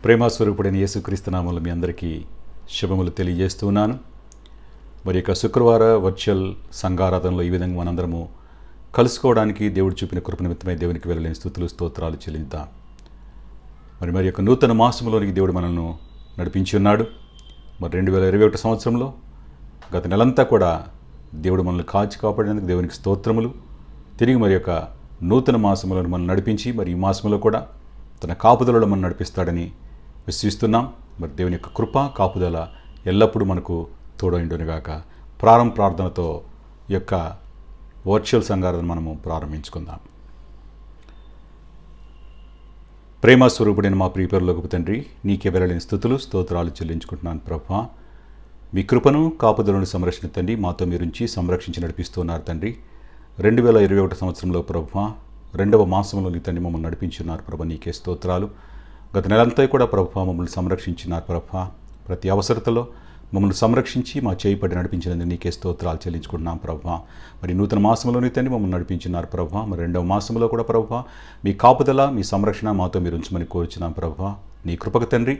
ప్రేమస్వరూపుడైన యేసుక్రీస్తు నామములో మీ అందరికీ శుభములు తెలియజేస్తున్నాను. మరి యొక్క శుక్రవార వర్చువల్ సంఘారాధనలో ఈ విధంగా మనందరము కలుసుకోవడానికి దేవుడు చూపిన కృప నిమిత్తమై దేవునికి వెళ్ళలేని స్తుతులు స్తోత్రాలు చెల్లిద్దాం. మరి యొక్క నూతన మాసంలోనికి దేవుడు మనల్ని నడిపించి ఉన్నాడు. మరి 2021 సంవత్సరంలో గత నెలంతా కూడా దేవుడు మనల్ని కాచి కాపాడినందుకు దేవునికి స్తోత్రములు. తిరిగి మరి యొక్క నూతన మాసంలో మనల్ని నడిపించి మరి ఈ మాసంలో కూడా తన కాపుదలలో మనం నడిపిస్తాడని విశ్వసిస్తున్నాం. మరి దేవుని యొక్క కృప కాపుదల ఎల్లప్పుడూ మనకు తోడైండునుగాక. ప్రార్థనతో ఈ యొక్క వర్చువల్ సంఘారాధన మనము ప్రారంభించుకుందాం. ప్రేమస్వరూపుడైన మా ప్రియపరులకు తండ్రి, నీకే వెళ్ళలేని స్తుతులు స్తోత్రాలు చెల్లించుకుంటున్నాను ప్రభా. మీ కృపను కాపుదలను సంరక్షణ తండ్రి మాతో మీరుంచి సంరక్షించి నడిపిస్తున్నారు తండ్రి. 2021 సంవత్సరంలో ప్రభా 2వ మాసంలో నీ తండ్రి మమ్మల్ని నడిపించున్నారు ప్రభా, నీకే స్తోత్రాలు. గత నెలంతా కూడా ప్రభా మమ్మల్ని సంరక్షించినారు ప్రభా. ప్రతి అవసరతలో మమ్మల్ని సంరక్షించి మా చేయిపడి నడిపించినందుకు నీకే స్తోత్రాలు చెల్లించుకుంటున్నాం ప్రభా. మరి నూతన మాసంలో నీ తండ్రి మమ్మల్ని నడిపించినారు ప్రభా. మరి 2వ మాసంలో కూడా ప్రభా మీ కాపుదల మీ సంరక్షణ మాతో మీరు ఉంచమని కోరుచున్నాం ప్రభా. నీ కృపకు తండ్రి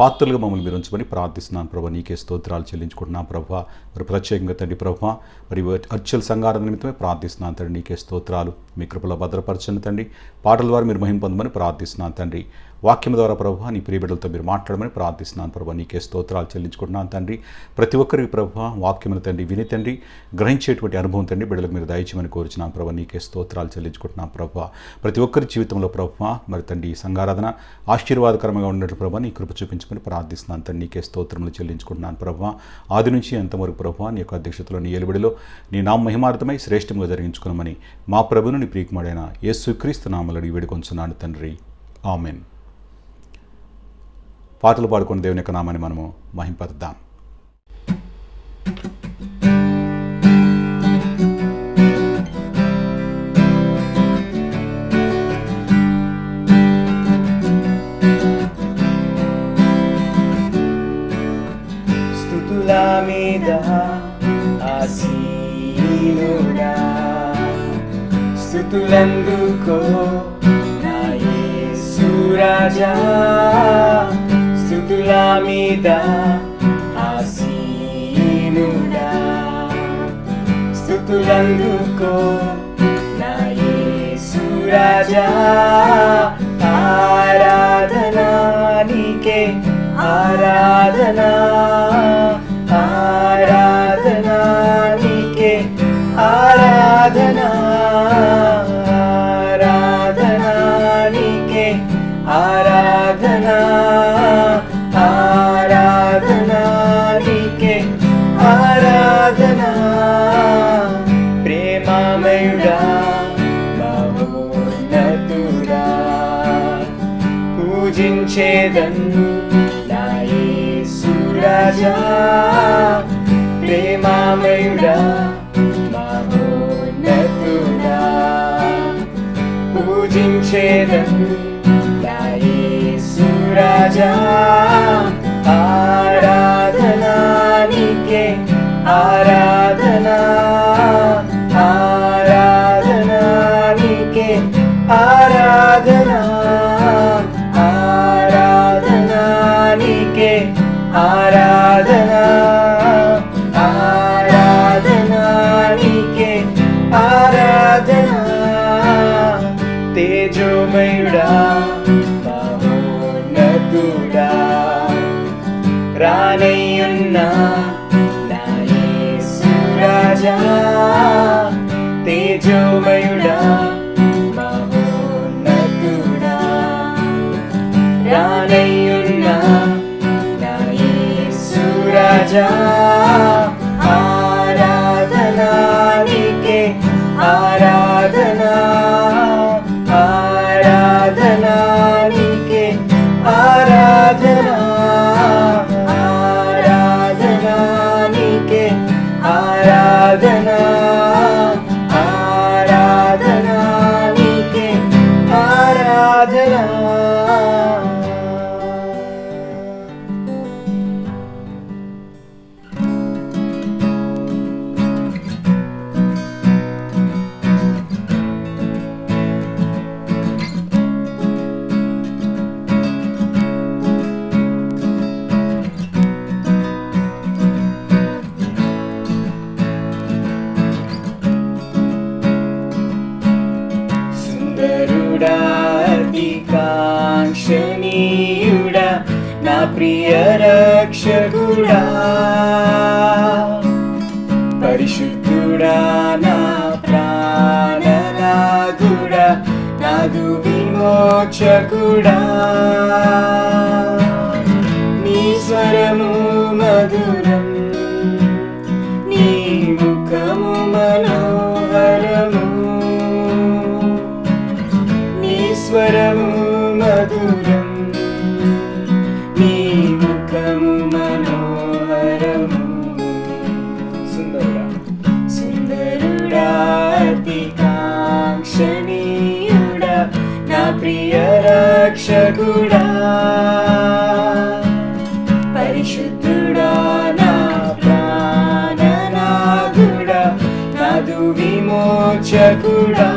పాత్రలుగా మమ్మల్ని మీరు ఉంచమని ప్రార్థిస్తున్నాను ప్రభా. నీకే స్తోత్రాలు చెల్లించుకుంటున్నాను ప్రభా. మరి ప్రత్యేకంగా తండ్రి ప్రభా మరి వర్చువల్ సంఘారాధన నిమిత్తమే ప్రార్థిస్తున్నాను తండ్రి. నీకే స్తోత్రాలు. మీ కృపలో భద్రపరచండి తండ్రి. పాటల ద్వారా మీరు మహిమ పొందమని ప్రార్థిస్తున్నాను తండ్రి. వాక్యం ద్వారా ప్రభా నీ ప్రియబిడ్డలతో మీరు మాట్లాడమని ప్రార్థిస్తున్నాను ప్రభా. నీకే స్తోత్రాలు చెల్లించుకుంటున్నాను తండ్రి. ప్రతి ఒక్కరికి ప్రభా వాక్యమును తండ్రి విని తండ్రి గ్రహించేటువంటి అనుభవం తండ్రి బిడ్డలకు మీరు దయచేయమని కోరుచున్నాను ప్రభా. నీకే స్తోత్రాలు చెల్లించుకుంటున్నాను ప్రభా. ప్రతి ఒక్కరి జీవితంలో ప్రభా మరి తండ్రి ఈ సంఘారాధన ఆశీర్వాదకరంగా ఉన్నట్లు ప్రభా నీ కృప చూపించమని ప్రార్థిస్తున్నాను తండ్రి. నీకే స్తోత్రములు చెల్లించుకుంటున్నాను ప్రభా. ఆది నుంచి ఎంతవరకు ప్రభా నీ యొక్క అధ్యక్షతలో నీ ఏలుబడిలో నీ నామ మహిమార్థమై శ్రేష్టంగా జరిగించుకున్నామని మా ప్రభువును నీ ప్రియకుమారైన యేసుక్రీస్తు నామములో అడిగి వేడుకొంచున్నాను తండ్రి. ఆమెన్. పాటలు పాడుకున్న దేవుని యొక్క నామాన్ని మనము మహింపరుద్దాం. స్తుతుల మీద ఆసీనుడా, స్తుతులందుకో నా యేసు రాజా. స్తుతుల మీద ఆసీనుడా, స్తుతులందుకో నా యేసు రాజా. ఆరాధనా నీకే ఆరాధనా, ఆరాధనా నీకే ఆరాధనా, ఆరాధనా నీకే ఆరాధనా, ఆరాధనా నీకే ఆరాధనా. ప్రేమమయుడా మహోన్నతుడా, పూజించేదన్ నా యేసు రాజా. ప్రేమమయుడా మహోన్నతుడా, పూజించేదన్ నా యేసు రాజా. ఆరాధనా నీకే ఆరాధనా, ఆరాధనా నీకే ఆరాధనా, ఆరాధనా నీకే ఆరాధనా, ఆరాధనా నీకే ఆరాధనా. తేజోమయుడా మహోన్నతుడా, రానయ్యున్నా నా యేసు రాజా. తేజోమయుడా మహోన్నతుడా, రానయ్యున్నా నా యేసు రాజా. ఆరాధనా నీకే ఆరాధనా, ఆరాధనా నీకే ఆరాధనా, ఆరాధనా నీకే ఆరాధనా, ప్రియ రక్షకుడా, పరిశుద్ధుడా, నా ప్రాణనాథుడా, నాదు విమోచకుడా. నీ స్వరము మధురం, నీ ముఖము మనోహరము. నీ స్వరము మధురం, నీ ముఖము మనోహరము. సుందరుడా, సుందరుడా, అతి కాంక్షణీయుడా, నా ప్రియ రక్షకుడా, పరిశుద్ధుడా, నా ప్రాణనాథుడా, నాదు విమోచకుడా.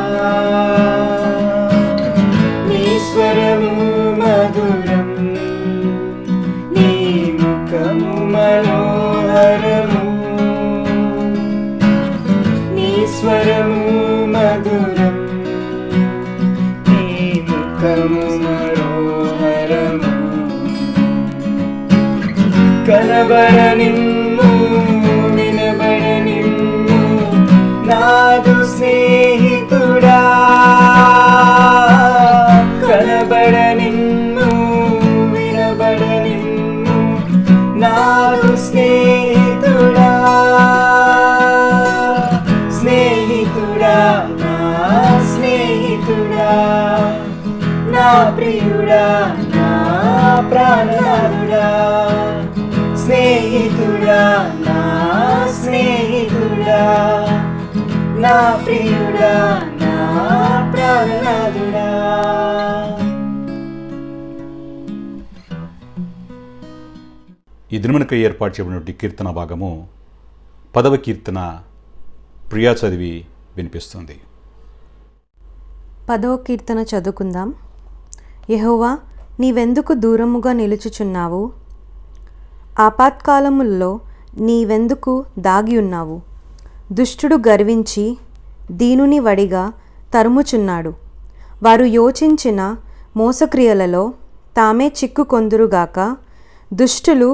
నీ స్వరము మధురం, నీ ముఖము మనోహరము. నీ స్వరము మధురం, నీ ముఖము మనోహరము. కనబడనిమ్ము, వినబడనిమ్ము, నాదు స్నేహితుడా. కనబడనిమ్ము, వినబడనిమ్ము, నాదు స్నేహితుడా. స్నేహితుడా, నా స్నేహితుడా, నా ప్రియుడా, నా ప్రాణనాథుడా. స్నేహితుడా, నా స్నేహితుడా, నా ప్రియుడా, నా ప్రాణనాథుడా. ఈ దినమునకై ఏర్పాటు చేయబడినటువంటి కీర్తన భాగము 10వ కీర్తన ప్రియా చదివి వినిపిస్తుంది. 10వ కీర్తన చదువుకుందాం. యెహోవా, నీవెందుకు దూరముగా నిలుచుచున్నావు? ఆపత్కాలముల్లో నీవెందుకు దాగి ఉన్నావు? దుష్టుడు గర్వించి దీనుని వడిగా తరుముచున్నాడు. వారు యోచించిన మోసక్రియలలో తామే చిక్కుకొందురుగాక. దుష్టులు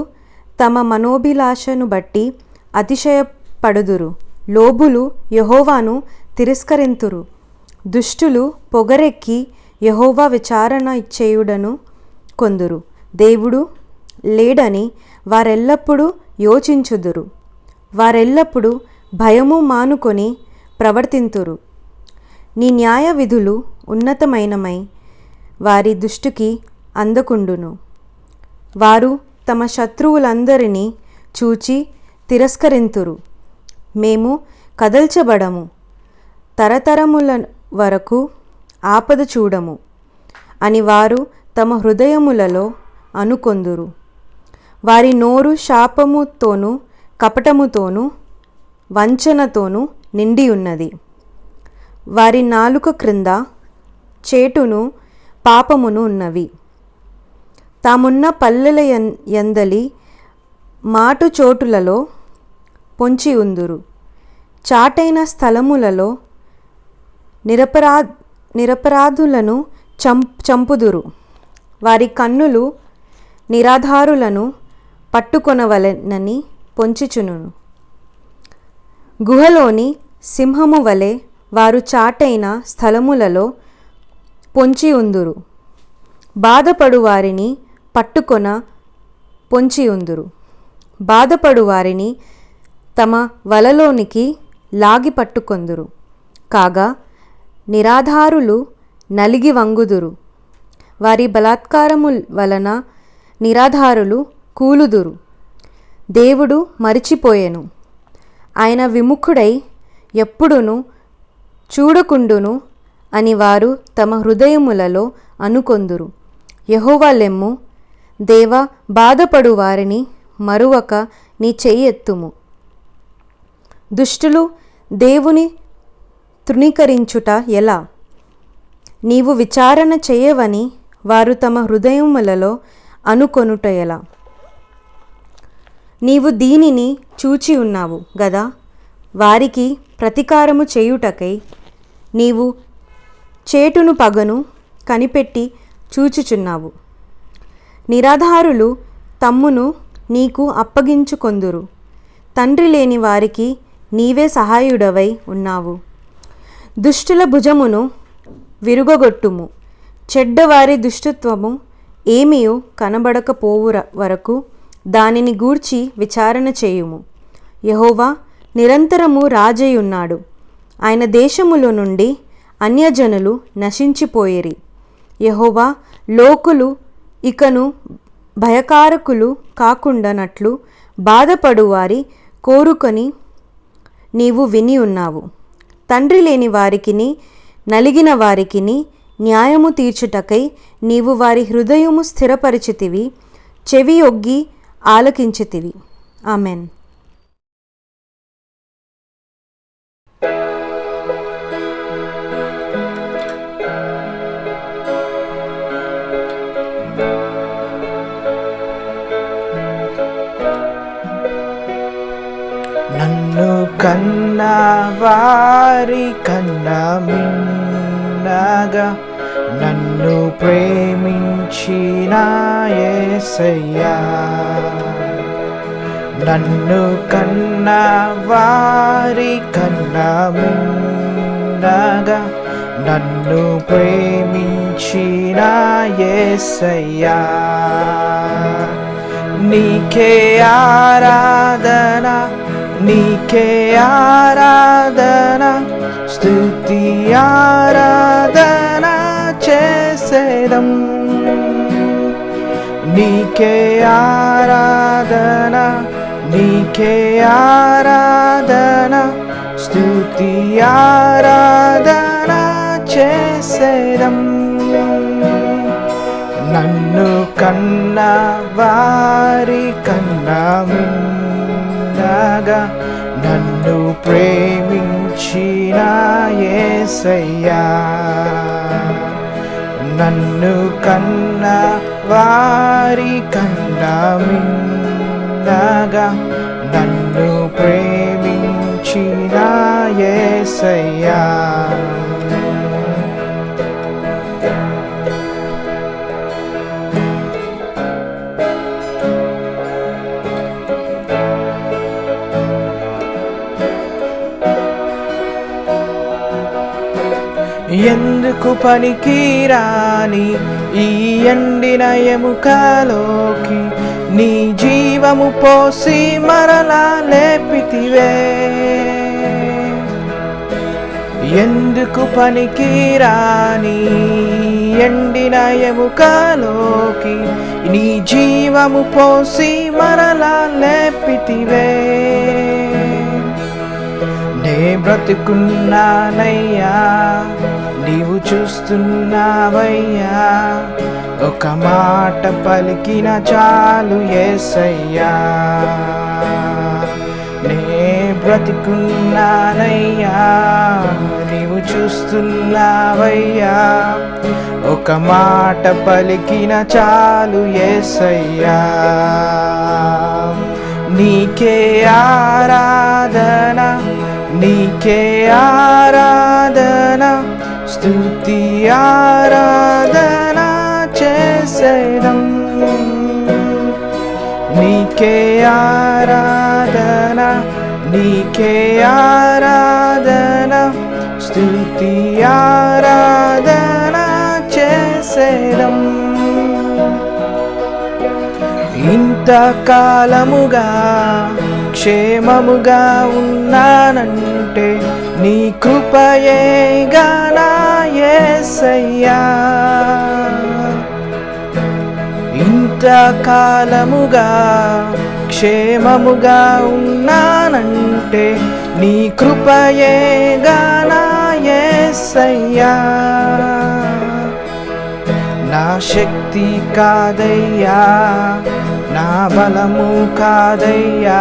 తమ మనోభిలాషను బట్టి అతిశయపడుదురు. లోబులు యెహోవాను తిరస్కరింతురు. దుష్టులు పొగరెక్కి యెహోవా విచారణ చేయుడను కొందురు. దేవుడు లేడని వారెల్లప్పుడూ యోచించుదురు. వారెల్లప్పుడూ భయము మానుకొని ప్రవర్తింతురు. నీ న్యాయ విధులు ఉన్నతమైనమై వారి దృష్టికి అందకుండును. వారు తమ శత్రువులందరినీ చూచి తిరస్కరింతురు. మేము కదల్చబడము, తరతరముల వరకు ఆపద చూడము అని వారు తమ హృదయములలో అనుకొందురు. వారి నోరు శాపముతోనూ కపటముతోనూ వంచనతోనూ నిండి ఉన్నది. వారి నాలుక క్రింద చేటును పాపమును ఉన్నవి. తామున్న పల్లెల యందలి మాటు చోటులలో పొంచి ఉందురు. చాటైన స్థలములలో నిరపరాధులను చంపుదురు. వారి కన్నులు నిరాధారులను పట్టుకొనవలెనని పొంచిచును. గుహలోని సింహము వలె వారు చాటైన స్థలములలో పొంచి ఉందురు. బాధపడు వారిని పట్టుకొన పొంచి ఉందురు. బాధపడు వారిని తమ వలలోనికి లాగి పట్టుకొందురు. కాగా నిరాధారులు నలిగి వంగుదురు. వారి బలాత్కారము వలన నిరాధారులు కూలుదురు. దేవుడు మరిచిపోయెను, ఆయన విముఖుడై ఎప్పుడును చూడకుండును అని వారు తమ హృదయములలో అనుకొందురు. యెహోవా లెమ్ము, దేవా, బాధపడు వారిని మరువక నీ చెయ్యెత్తుము. దుష్టులు దేవుని తృణీకరించుట ఎలా? నీవు విచారణ చేయవని వారు తమ హృదయములలో అనుకొనుట ఎలా? నీవు దీనిని చూచి ఉన్నావు గదా. వారికి ప్రతీకారము చేయుటకై నీవు చేటును పగను కనిపెట్టి చూచుచున్నావు. నిరాధారులు తమ్మును నీకు అప్పగించుకొందురు. తండ్రి లేని వారికి నీవే సహాయుడవై ఉన్నావు. దుష్టుల భుజమును విరుగగొట్టుము. చెడ్డవారి దుష్టత్వము ఏమీయూ కనబడకపోవు వరకు దానిని గూర్చి విచారణ చేయుము. యెహోవా నిరంతరము రాజయ్యున్నాడు. ఆయన దేశములో నుండి అన్యజనులు నశించిపోయిరి. యెహోవా లోకులు ఇకను భయకారకులు కాకుండానట్లు బాధపడువారి కోరుకొని నీవు విని ఉన్నావు. తండ్రి లేని వారికిని నలిగిన వారికిని న్యాయము తీర్చుటకై నీవు వారి హృదయము స్థిరపరిచితివి, చెవి ఒగ్గి ఆలకించితివి. ఆమెన్. నన్ను కన్నా వారి కన్నా మిన్నగా నన్ను ప్రేమించిన యేసయ్యా. నన్ను కన్నా వారి కన్నా మిన్నగా నన్ను ప్రేమించిన యేసయ్యా. నీకే ఆరాధన, నీకే ఆరాధన, స్తుతి ఆరాధన చేసేదం. నీకే ఆరాధన, నీకే ఆరాధన, స్తుతి ఆరాధన చేసేదం. నన్ను కన్నా వారి కన్నా మిన్నగా నన్ను ప్రేమించిన యేసయ్యా. నన్ను కన్నా వారి కన్నా మిన్నగా నన్ను ప్రేమించిన యేసయ్యా. ఎందుకు పనికిరాని ఈ ఎండిన ఎముకలోకి నీ జీవము పోసి మరలా లేపితివే. ఎందుకు పనికిరాని ఎండిన ఎముకలోకి నీ జీవము పోసి మరలా లేపితివే. నే బ్రతుకున్నానయ్యా, నీవు చూస్తున్నావయ్యా. ఒక మాట పలికిన చాలు యేసయ్యా. నే బ్రతుకున్నానయ్యా, నీవు చూస్తున్నావయ్యా. ఒక మాట పలికిన చాలు యేసయ్యా. నీకే ఆరాధన, నీకే ఆరాధన, స్తుతి ఆరాధన చేసేదం. నీకే ఆరాధన, నీకే ఆరాధన, స్తుతి ఆరాధన చేసేదం. ఇంతకాలముగా క్షేమముగా ఉన్నానంటే నీ కృపయేగా నా యేసయ్యా. ఇంతకాలముగా క్షేమముగా ఉన్నానంటే నీ కృపయేగా నా యేసయ్యా. నా శక్తి కాదయ్యా, నా బలము కాదయ్యా,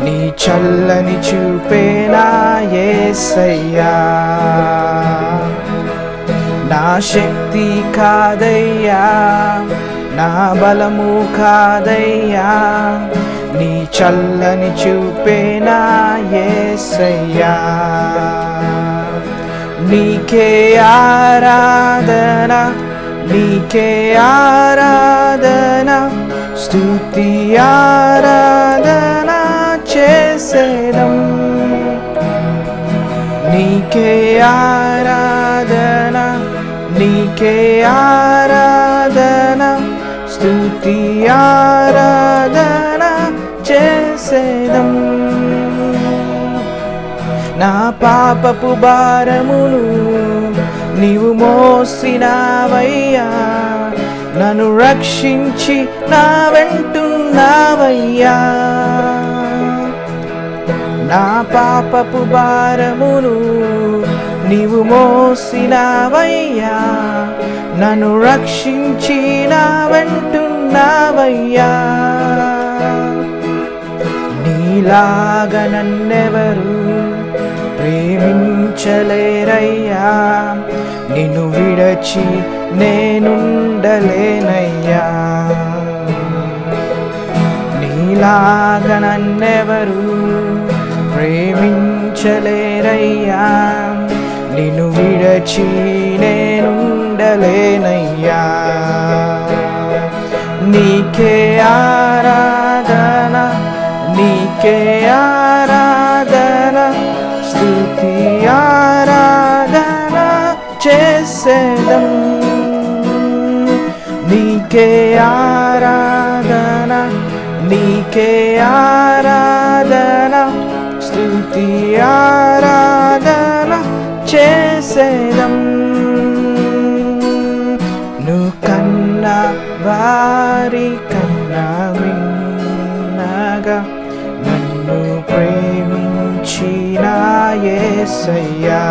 నీ చల్లని చూపే నా యేసయ్యా. నా శక్తి కాదయ్యా, నా బలము కాదయ్యా, నీ చల్లని చూపే నా యేసయ్యా. నీకే ఆరాధన, నీకే ఆరాధన, స్తుతి ఆరాధన చేసేదం. నీకే ఆరాధన, నీకే ఆరాధన, స్తుతి ఆరాధన చేసేదం. నా పాపపు భారములు నీవు మోసినావయ్యా, నన్ను రక్షించి నా వెంటున్నావయ్యా. నా పాపపు భారములు నీవు మోసినావయ్యా, నన్ను రక్షించి నా వెంటున్నావయ్యా. నీలాగా నన్నెవరు ప్రేమించలేరయ్యా, నిన్ను విడచి నేనుండలేనయ్యా. నీలాగా నన్నెవరు ప్రేమించలేరయ్యా, నిన్ను విడచి నేనుండలేనయ్యా. నీకే ఆరాధన, నీకే ఆరాధన, స్తుతి ఆరాధన చేసేదం. నీకే ఆరాధన, నీకే ఆరాధన, స్తుతి ఆరాధన చేసేదం. నువ్వు కన్నా వారి కన్నా మిన్నగా నన్ను ప్రేమించిన యేసయ్యా,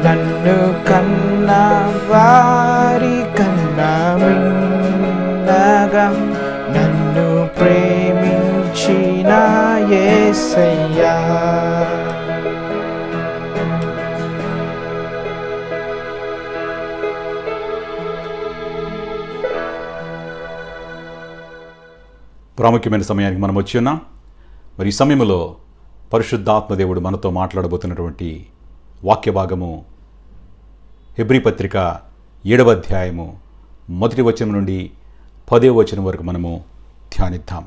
నన్ను కన్నా వారి కన్నా మిన్నగా నన్ను ప్రేమించిన యేసయ్యా. ప్రాముఖ్యమైన సమయానికి మనం వచ్చి ఉన్నాం. మరి ఈ సమయంలో పరిశుద్ధాత్మదేవుడు మనతో మాట్లాడబోతున్నటువంటి వాక్య భాగము హెబ్రీ పత్రిక 7వ అధ్యాయము 1వ వచనం నుండి 10వ వచనం వరకు మనము ధ్యానిద్దాం.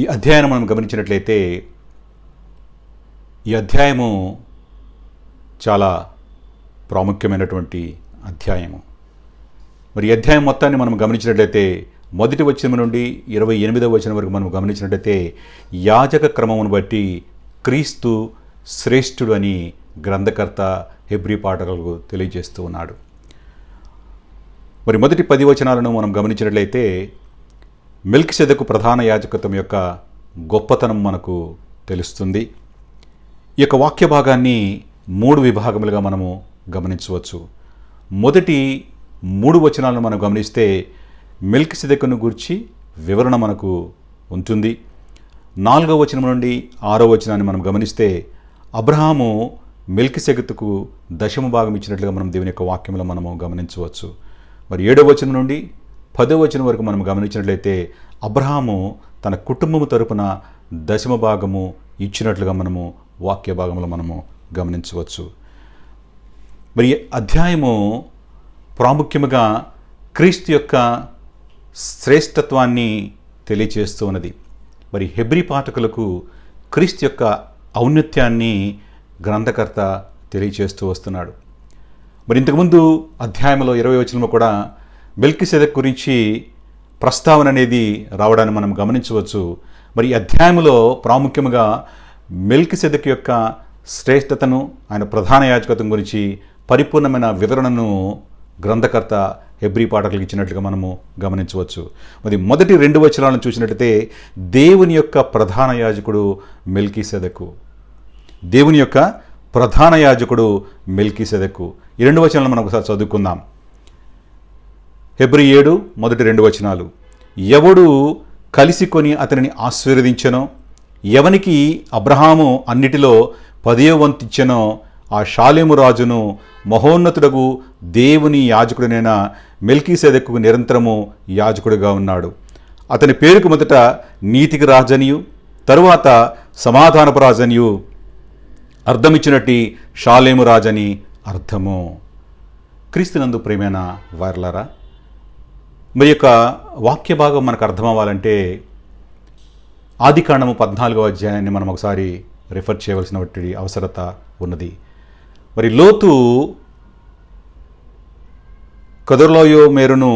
ఈ అధ్యాయం మనం గమనించినట్లయితే ఈ అధ్యాయము చాలా ప్రాముఖ్యమైనటువంటి అధ్యాయము. మరి ఈ అధ్యాయం మొత్తాన్ని మనం గమనించినట్లయితే 1వ వచనం నుండి 28వ వచనం వరకు మనం గమనించినట్లయితే యాజక క్రమమును బట్టి క్రీస్తు శ్రేష్ఠుడు అని గ్రంథకర్త హెబ్రీ పాఠకులకు తెలియజేస్తూ ఉన్నాడు. మరి మొదటి 10 వచనాలను మనం గమనించినట్లయితే మెల్కీసెదెకు ప్రధాన యాజకత్వం యొక్క గొప్పతనం మనకు తెలుస్తుంది. ఈ యొక్క వాక్య భాగాన్ని 3 విభాగములుగా మనము గమనించవచ్చు. మొదటి 3 వచనాలను మనం గమనిస్తే మెల్కీసెదెకును గూర్చి వివరణ మనకు ఉంటుంది. 4వ వచనం నుండి 6వ వచనాన్ని మనం గమనిస్తే అబ్రహాము మెల్కీసెదెకుకు దశమ భాగం ఇచ్చినట్లుగా మనం దేవుని యొక్క వాక్యంలో మనము గమనించవచ్చు. మరి 7వ వచనం నుండి 10వ వచనం వరకు మనం గమనించినట్లయితే అబ్రహాము తన కుటుంబము తరపున దశమ భాగము ఇచ్చినట్లుగా మనము వాక్య భాగంలో మనము గమనించవచ్చు. మరి అధ్యాయము ప్రాముఖ్యముగా క్రీస్తు యొక్క శ్రేష్టత్వాన్ని తెలియచేస్తూ ఉన్నది. మరి హెబ్రీ పాఠకులకు క్రీస్తు యొక్క ఔన్నత్యాన్ని గ్రంథకర్త తెలియచేస్తూ వస్తున్నాడు. మరి ఇంతకుముందు అధ్యాయంలో 20వ వచనంలో కూడా మెల్కీసెదెకు గురించి ప్రస్తావన అనేది రావడాన్ని మనం గమనించవచ్చు. మరి ఈ అధ్యాయంలో ప్రాముఖ్యంగా మెల్కీసెదెకు యొక్క శ్రేష్టతను, ఆయన ప్రధాన యాజకత్వం గురించి పరిపూర్ణమైన వివరణను గ్రంథకర్త హెబ్రీ పాఠకులకు ఇచ్చినట్లుగా మనము గమనించవచ్చు. మరి మొదటి 2 వచనాలను చూసినట్లయితే దేవుని యొక్క ప్రధాన యాజకుడు మెల్కీసెదెకు, దేవుని యొక్క ప్రధాన యాజకుడు మెల్కీసెదెకు. ఈ 2 వచనాలను మనం ఒకసారి చదువుకుందాం. హెబ్రీ 7 మొదటి 2 వచనాలు. ఎవడు కలిసి కొని అతనిని ఆశీర్వదించెనో, ఎవనికి అబ్రహాము అన్నిటిలో 10వ వంతు ఇచ్చెనో, ఆ షాలేము రాజును మహోన్నతుడగు దేవుని యాజకుడినైన మెల్కీసెదెకు నిరంతరము యాజకుడిగా ఉన్నాడు. అతని పేరుకు మొదట నీతికి రాజనియు తరువాత సమాధానపు రాజనియు అర్థమిచ్చినట్టి షాలేము రాజని అర్థము. క్రీస్తునందు ప్రియమైన వారలారా, మరి యొక్క వాక్య భాగం మనకు అర్థం అవ్వాలంటే ఆదికాండము 14వ అధ్యాయాన్ని మనం ఒకసారి రిఫర్ చేయవలసినటువంటి అవసరత ఉన్నది. మరి లోతు కదొర్లాయోమెరును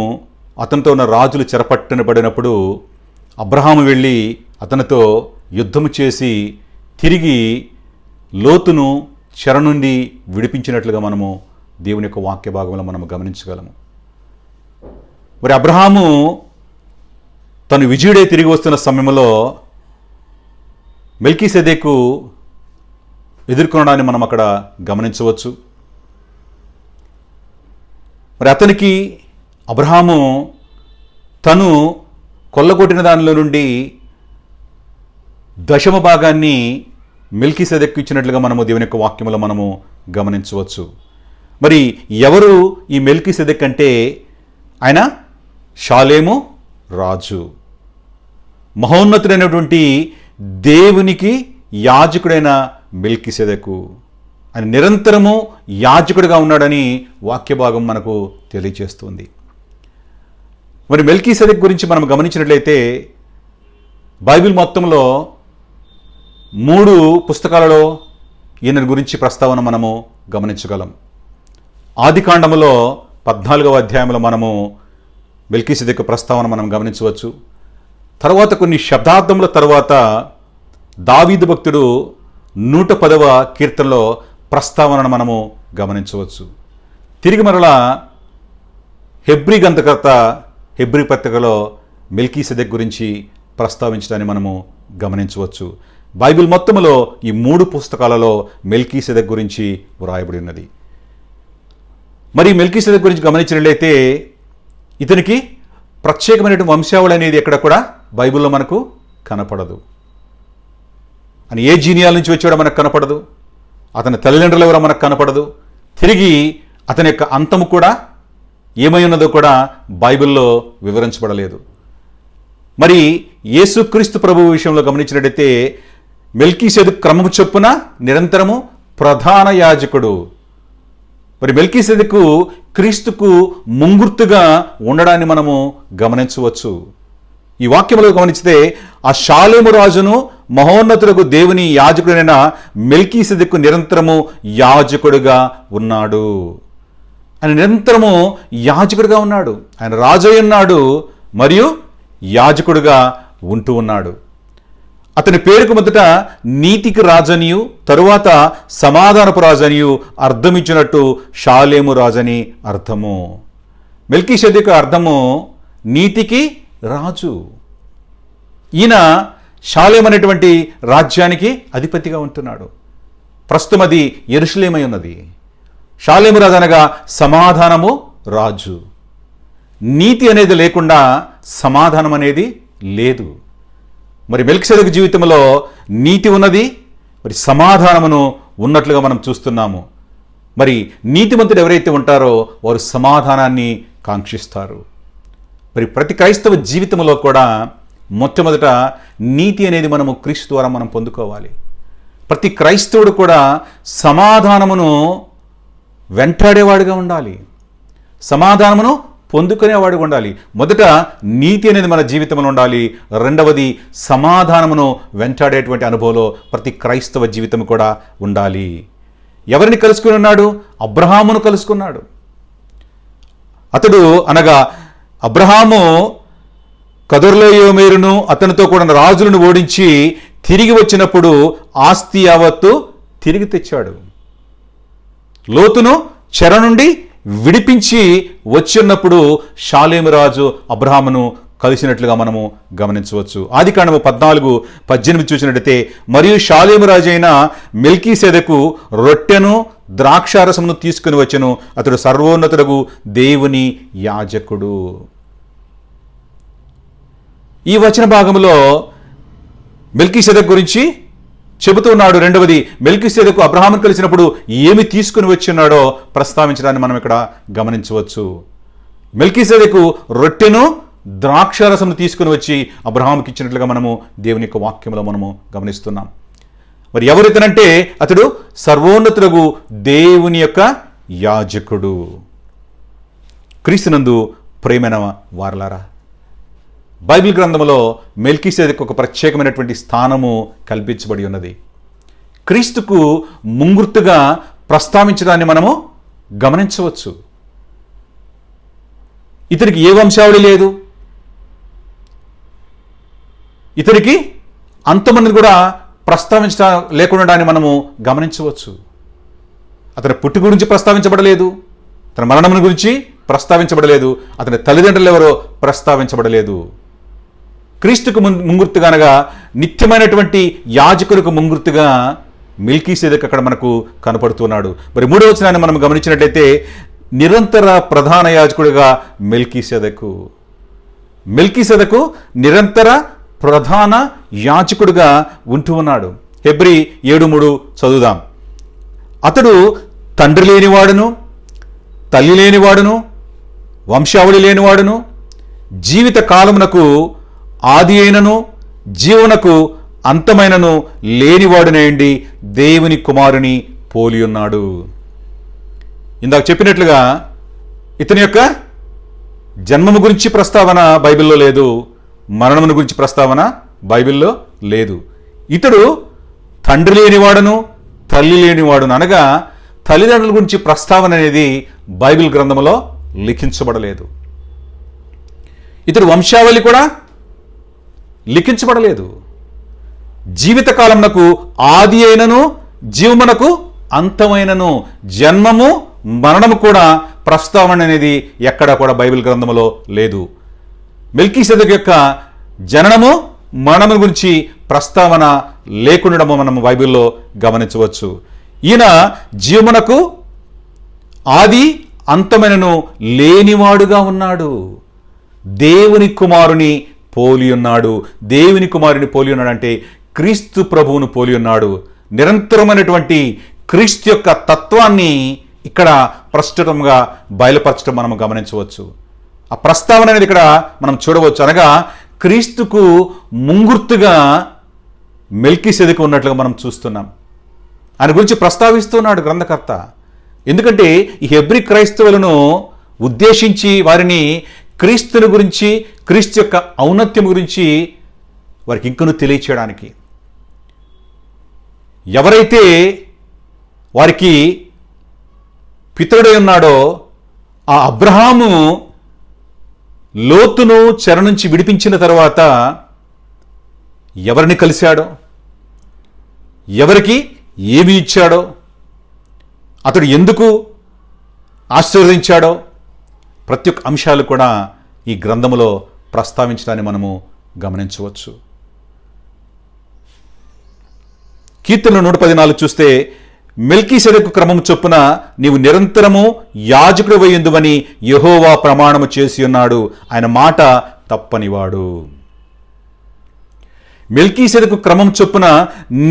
అతనితో ఉన్న రాజులు చెరపట్టబడినప్పుడు అబ్రహాము వెళ్ళి అతనితో యుద్ధము చేసి తిరిగి లోతును చెర నుండి విడిపించినట్లుగా మనము దేవుని యొక్క వాక్య భాగంలో మనము గమనించగలము. మరి అబ్రహాము తను విజయుడే తిరిగి వస్తున్న సమయంలో మెల్కీసెదెకు ఎదుర్కొనడాన్ని మనం అక్కడ గమనించవచ్చు. మరి అతనికి అబ్రహాము తను కొల్లగొట్టిన దానిలో నుండి దశమ భాగాన్ని మెల్కీసెదెకు ఇచ్చినట్లుగా మనము దేవుని యొక్క వాక్యములో మనము గమనించవచ్చు. మరి ఎవరు ఈ మెల్కీసెదెక్ అంటే ఆయన షాలేము రాజు, మహోన్నతుడైనటువంటి దేవునికి యాజకుడైన మెల్కీసెదెకు. ఆయన నిరంతరము యాజకుడిగా ఉన్నాడని వాక్య భాగం మనకు తెలియజేస్తుంది. మరి మెల్కీసెదెక్ గురించి మనం గమనించినట్లయితే బైబిల్ మొత్తంలో 3 పుస్తకాలలో ఈయన గురించి ప్రస్తావన మనము గమనించగలం. ఆదికాండములో 14వ అధ్యాయంలో మనము మెల్కీసెదెకు ప్రస్తావన మనం గమనించవచ్చు. తర్వాత కొన్ని శతాబ్దముల తర్వాత దావీదు భక్తుడు 110వ కీర్తనలో ప్రస్తావనను మనము గమనించవచ్చు. తిరిగి మరలా హెబ్రీ గ్రంథకర్త హెబ్రీ పత్రికలో మెల్కీసెదెక్ గురించి ప్రస్తావించడాన్ని మనము గమనించవచ్చు. బైబిల్ మొత్తములో ఈ 3 పుస్తకాలలో మెల్కీసెదెక్ గురించి వ్రాయబడి ఉన్నది. మరి మెల్కీసెదెక్ గురించి గమనించినట్లయితే ఇతనికి ప్రత్యేకమైనటువంటి వంశావళి అనేది ఎక్కడ కూడా బైబిల్లో మనకు కనపడదు. అని ఏ జీనియాల నుంచి వచ్చాడో మనకు కనపడదు, అతని తల్లిదండ్రులు ఎవరో మనకు కనపడదు, తిరిగి అతని యొక్క అంతము కూడా ఏమై ఉన్నదో కూడా బైబిల్లో వివరించబడలేదు. మరి యేసుక్రీస్తు ప్రభువు విషయంలో గమనించినట్టయితే మెల్కీసెదెకు క్రమము చొప్పున నిరంతరము ప్రధాన యాజకుడు. మరి మెల్కీసెదెకు క్రీస్తుకు ముంగుర్తుగా ఉండడాన్ని మనము గమనించవచ్చు. ఈ వాక్యంలో గమనిస్తే ఆ షాలేము రాజును మహోన్నతులకు దేవుని యాజకుడైన మెల్కీసెదెకు నిరంతరము యాజకుడుగా ఉన్నాడు. ఆయన నిరంతరము యాజకుడిగా ఉన్నాడు. ఆయన రాజు ఉన్నాడు మరియు యాజకుడుగా ఉంటూ ఉన్నాడు. అతని పేరుకు మొదట నీతికి రాజనియు తరువాత సమాధానపు రాజనియు అర్థమిచ్చినట్టు షాలేము రాజని అర్థము. మెల్కీసెదెకు అర్థము నీతికి రాజు. ఈయన షాలేం అనేటువంటి రాజ్యానికి అధిపతిగా ఉంటున్నాడు. ప్రస్తుతం అది యెరూషలేమై ఉన్నది. షాలేము రాజు అనగా సమాధానము రాజు. నీతి అనేది లేకుండా సమాధానం అనేది లేదు. మరి మెల్కీసెదెకు జీవితంలో నీతి ఉన్నది, మరి సమాధానమును ఉన్నట్లుగా మనం చూస్తున్నాము. మరి నీతిమంతుడు ఎవరైతే ఉంటారో వారు సమాధానాన్ని కాంక్షిస్తారు. మరి ప్రతి క్రైస్తవ జీవితంలో కూడా మొట్టమొదట నీతి అనేది మనము క్రీస్తు ద్వారా మనం పొందుకోవాలి. ప్రతి క్రైస్తవుడు కూడా సమాధానమును వెంటాడేవాడుగా ఉండాలి, సమాధానమును పొందుకునేవాడుగా ఉండాలి. మొదట నీతి అనేది మన జీవితంలో ఉండాలి. రెండవది సమాధానమును వెంటాడేటువంటి అనుభవంలో ప్రతి క్రైస్తవ జీవితం కూడా ఉండాలి. ఎవరిని కలుసుకుని ఉన్నాడు? అబ్రహామును కలుసుకున్నాడు. అతడు అనగా అబ్రహాము కదొర్లాయోమెరును అతనితో కూడా రాజులను ఓడించి తిరిగి వచ్చినప్పుడు ఆస్తి యావత్తు తిరిగి తెచ్చాడు. లోతును చెర నుండి విడిపించి వచ్చినప్పుడు షాలేము రాజు అబ్రహామును కలిసినట్లుగా మనము గమనించవచ్చు. ఆదికాండము 14:18 చూసినట్టయితే మరియు షాలేము రాజు అయిన మెల్కీసెదెకు రొట్టెను ద్రాక్షారసమును తీసుకుని వచ్చెను, అతడు సర్వోన్నతుడగు దేవుని యాజకుడు. ఈ వచన భాగంలో మెల్కీసెదెకు గురించి చెబుతూ ఉన్నాడు. రెండవది మెల్కీసెదెకు అబ్రహామును కలిసినప్పుడు ఏమి తీసుకుని వచ్చినాడో ప్రస్తావించడాన్ని మనం ఇక్కడ గమనించవచ్చు. మెల్కీసెదెకు రొట్టెను ద్రాక్షారసమును తీసుకుని వచ్చి అబ్రహాముకి ఇచ్చినట్లుగా మనము దేవుని యొక్క వాక్యంలో మనము గమనిస్తున్నాం. మరి ఎవరితనంటే అతడు సర్వోన్నతుడగు దేవుని యొక్క యాజకుడు. క్రీస్తునందు ప్రియమైన వారలారా, బైబిల్ గ్రంథంలో మెల్కీసెదెకు ఒక ప్రత్యేకమైనటువంటి స్థానము కల్పించబడి ఉన్నది. క్రీస్తుకు ముంగుర్తుగా ప్రస్తావించడాన్ని మనము గమనించవచ్చు. ఇతనికి ఏ వంశావళి లేదు, ఇతనికి అంతమంది కూడా ప్రస్తావించడం లేకుండా మనము గమనించవచ్చు. అతని పుట్టి గురించి ప్రస్తావించబడలేదు, తన మరణం గురించి ప్రస్తావించబడలేదు, అతని తల్లిదండ్రులు ఎవరో ప్రస్తావించబడలేదు. క్రీస్తుకు ముంగుర్తుగా అనగా నిత్యమైనటువంటి యాజకులకు ముంగుర్తుగా మెల్కీసెదెకు అక్కడ మనకు కనపడుతున్నాడు. మరి 3వ వచనాన్ని మనం గమనించినట్లయితే నిరంతర ప్రధాన యాజకుడిగా మెల్కీసెదెకు నిరంతర ప్రధాన యాజకుడిగా ఉంటూ ఉన్నాడు. హెబ్రీ 7:3 చదువుదాం. అతడు తండ్రి లేనివాడును, తల్లి లేనివాడును, వంశావళి లేనివాడును, జీవిత కాలమునకు ఆది అయినను జీవనకు అంతమైనను లేనివాడునేయండి దేవుని కుమారుని పోలి ఉన్నాడు. ఇందాక చెప్పినట్లుగా ఇతని యొక్క జన్మము గురించి ప్రస్తావన బైబిల్లో లేదు, మరణమును గురించి ప్రస్తావన బైబిల్లో లేదు. ఇతడు తండ్రి లేనివాడును, తల్లి లేనివాడును అనగా తల్లిదండ్రుల గురించి ప్రస్తావన అనేది బైబిల్ గ్రంథంలో లిఖించబడలేదు. ఇతడు వంశావళి కూడా లిఖించబడలేదు. జీవితకాలమునకు ఆది అయినను జీవమునకు అంతమైనను, జన్మము మరణము కూడా ప్రస్తావన అనేది ఎక్కడా కూడా బైబిల్ గ్రంథంలో లేదు. మెల్కీసెదెకు యొక్క జననము మరణము గురించి ప్రస్తావన లేకుండడము మనము బైబిల్లో గమనించవచ్చు. ఈయన జీవమునకు ఆది అంతమైనను లేనివాడుగా ఉన్నాడు, దేవుని కుమారుని పోలి ఉన్నాడు. దేవుని కుమారుని పోలి ఉన్నాడు అంటే క్రీస్తు ప్రభువును పోలి ఉన్నాడు. నిరంతరమైనటువంటి క్రీస్తు యొక్క తత్వాన్ని ఇక్కడ ప్రస్తుతంగా బయలుపరచడం మనం గమనించవచ్చు. ఆ ప్రస్తావన అనేది ఇక్కడ మనం చూడవచ్చు. అనగా క్రీస్తుకు ముంగుర్తుగా మెల్కీసెదెకు ఉన్నట్లుగా మనం చూస్తున్నాం. ఆయన గురించి ప్రస్తావిస్తున్నాడు గ్రంథకర్త. ఎందుకంటే ఈ హెబ్రీ క్రైస్తవులను ఉద్దేశించి వారిని క్రీస్తుని గురించి, క్రీస్తు యొక్క ఔన్నత్యం గురించి వారికి ఇంకనూ తెలియచేయడానికి, ఎవరైతే వారికి పితరుడై ఉన్నాడో ఆ అబ్రహాము లోతును చెర నుంచి విడిపించిన తర్వాత ఎవరిని కలిశాడో, ఎవరికి ఏమి ఇచ్చాడో, అతడు ఎందుకు ఆశీర్వదించాడో ప్రతి ఒక్క అంశాలు కూడా ఈ గ్రంథములో ప్రస్తావించడాన్ని మనము గమనించవచ్చు. కీర్తనలు 114 చూస్తే మెల్కీసెదెకు క్రమము చొప్పున నీవు నిరంతరము యాజకుడు వయ్యుందువని యెహోవా ప్రమాణము చేసి ఉన్నాడు, ఆయన మాట తప్పనివాడు. మెల్కీసెదెకు క్రమం చొప్పున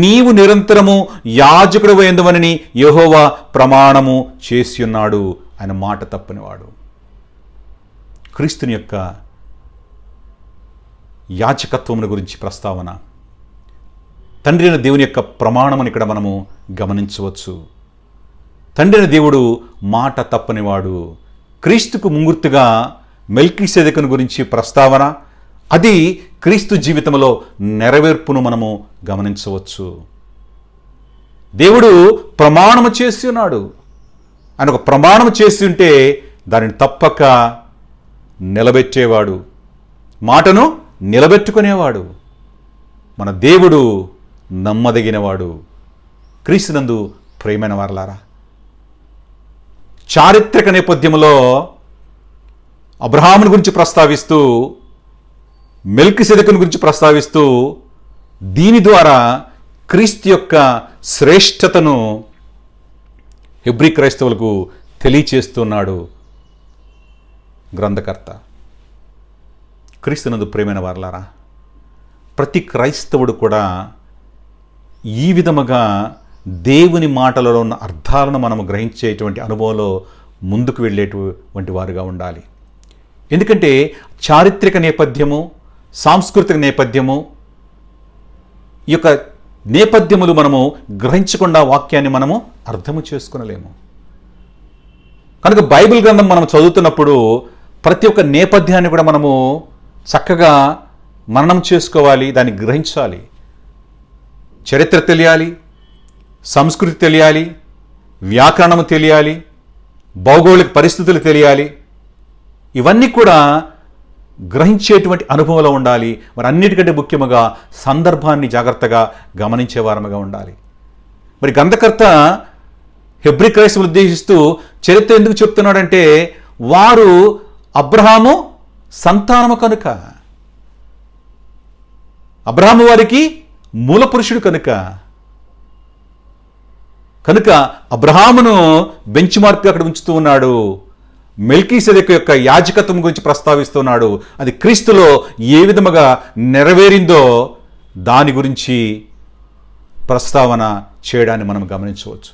నీవు నిరంతరము యాజకుడు వయ్యుందువని యెహోవా ప్రమాణము చేసి ఉన్నాడు, ఆయన మాట తప్పనివాడు. క్రీస్తుని యొక్క యాజకత్వమును గురించి ప్రస్తావన, తండ్రి అయిన దేవుని యొక్క ప్రమాణమును ఇక్కడ మనము గమనించవచ్చు. తండ్రి అయిన దేవుడు మాట తప్పనివాడు. క్రీస్తుకు ముంగుర్తుగా మెల్కీసెదెకును గురించి ప్రస్తావన, అది క్రీస్తు జీవితంలో నెరవేర్పును మనము గమనించవచ్చు. దేవుడు ప్రమాణము చేసి ఉన్నాడు. ఆయన ఒక ప్రమాణం చేసి ఉంటే దానిని తప్పక నిలబెట్టేవాడు, మాటను నిలబెట్టుకునేవాడు. మన దేవుడు నమ్మదగినవాడు. క్రీస్తునందు ప్రియమైన వారలారా, చారిత్రక నేపథ్యంలో అబ్రహాముని గురించి ప్రస్తావిస్తూ, మెల్కీసెదెకుని గురించి ప్రస్తావిస్తూ, దీని ద్వారా క్రీస్తు యొక్క శ్రేష్టతను హెబ్రీ క్రైస్తవులకు తెలియచేస్తున్నాడు గ్రంథకర్త. క్రీస్తునందు ప్రియమైన వారలారా, ప్రతి క్రైస్తవుడు కూడా ఈ విధముగా దేవుని మాటలలో ఉన్న అర్థాలను మనము గ్రహించేటువంటి అనుభవంలో ముందుకు వెళ్ళేటువంటి వారుగా ఉండాలి. ఎందుకంటే చారిత్రక నేపథ్యము, సాంస్కృతిక నేపథ్యము, ఈ యొక్క నేపథ్యములు మనము గ్రహించకుండా వాక్యాన్ని మనము అర్థము చేసుకునలేము. కనుక బైబిల్ గ్రంథం మనం చదువుతున్నప్పుడు ప్రతి ఒక్క నేపథ్యాన్ని కూడా మనము చక్కగా మననం చేసుకోవాలి, దాన్ని గ్రహించాలి. చరిత్ర తెలియాలి, సంస్కృతి తెలియాలి, వ్యాకరణము తెలియాలి, భౌగోళిక పరిస్థితులు తెలియాలి. ఇవన్నీ కూడా గ్రహించేటువంటి అనుభవంలో ఉండాలి. మరి అన్నిటికంటే ముఖ్యముగా సందర్భాన్ని జాగ్రత్తగా గమనించే వారముగా ఉండాలి. మరి గ్రంథకర్త హెబ్రీ క్రైస్తవులు ఉద్దేశిస్తూ చరిత్ర ఎందుకు చెప్తున్నాడంటే, వారు అబ్రహాము సంతానము కనుక, అబ్రహాము వారికి మూల పురుషుడు కనుక అబ్రహామును బెంచ్ మార్క్ అక్కడ ఉంచుతూ ఉన్నాడు. మెల్కీసెదెకు యొక్క యాజకత్వం గురించి ప్రస్తావిస్తున్నాడు. అది క్రీస్తులో ఏ విధముగా నెరవేరిందో దాని గురించి ప్రస్తావన చేయడాన్ని మనం గమనించవచ్చు.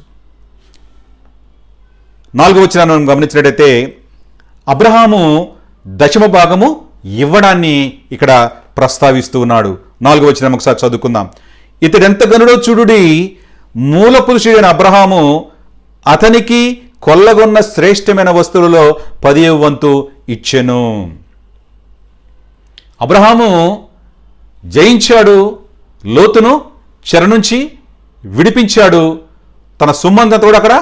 4వ వచనాన్ని మనం గమనించినట్టయితే అబ్రహాము దశమ భాగము ఇవ్వడాన్ని ఇక్కడ ప్రస్తావిస్తూ ఉన్నాడు. 4వ వచనం ఒకసారి చదువుకుందాం. ఇతడెంత గనుడో చూడుడి, మూల పురుషుడైన అబ్రహాము అతనికి కొల్లగొన్న శ్రేష్టమైన వస్తువులలో 10వ వంతు ఇచ్చెను. అబ్రహాము జయించాడు, లోతును చెర నుంచి విడిపించాడు, తన సొమ్మంతా కూడా అక్కడ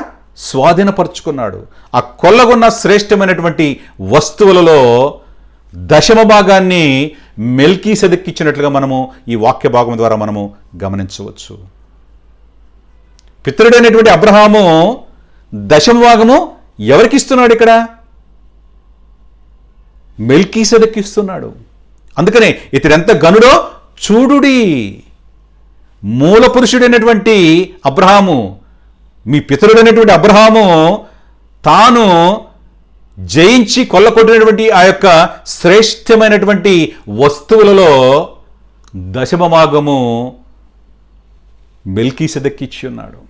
స్వాధీనపరుచుకున్నాడు. ఆ కొల్లగొన్న శ్రేష్టమైనటువంటి వస్తువులలో దశమ భాగాన్ని మెల్కీసెదెకు ఇచ్చినట్లుగా మనము ఈ వాక్య భాగం ద్వారా మనము గమనించవచ్చు. పితరుడైనటువంటి అబ్రహాము దశమ భాగము ఎవరికి ఇస్తున్నాడు? ఇక్కడ మెల్కీసెదెకు ఇస్తున్నాడు. అందుకనే ఇతడెంత గనుడో చూడుడి. మూల పురుషుడైనటువంటి అబ్రహాము, మీ పితరుడైనటువంటి అబ్రహాము తాను జయించి కొల్లకొట్టినటువంటి ఆ యొక్క శ్రేష్టమైనటువంటి వస్తువులలో దశమ భాగము మెల్కీసెదెకు ఇచ్చి ఉన్నాడు.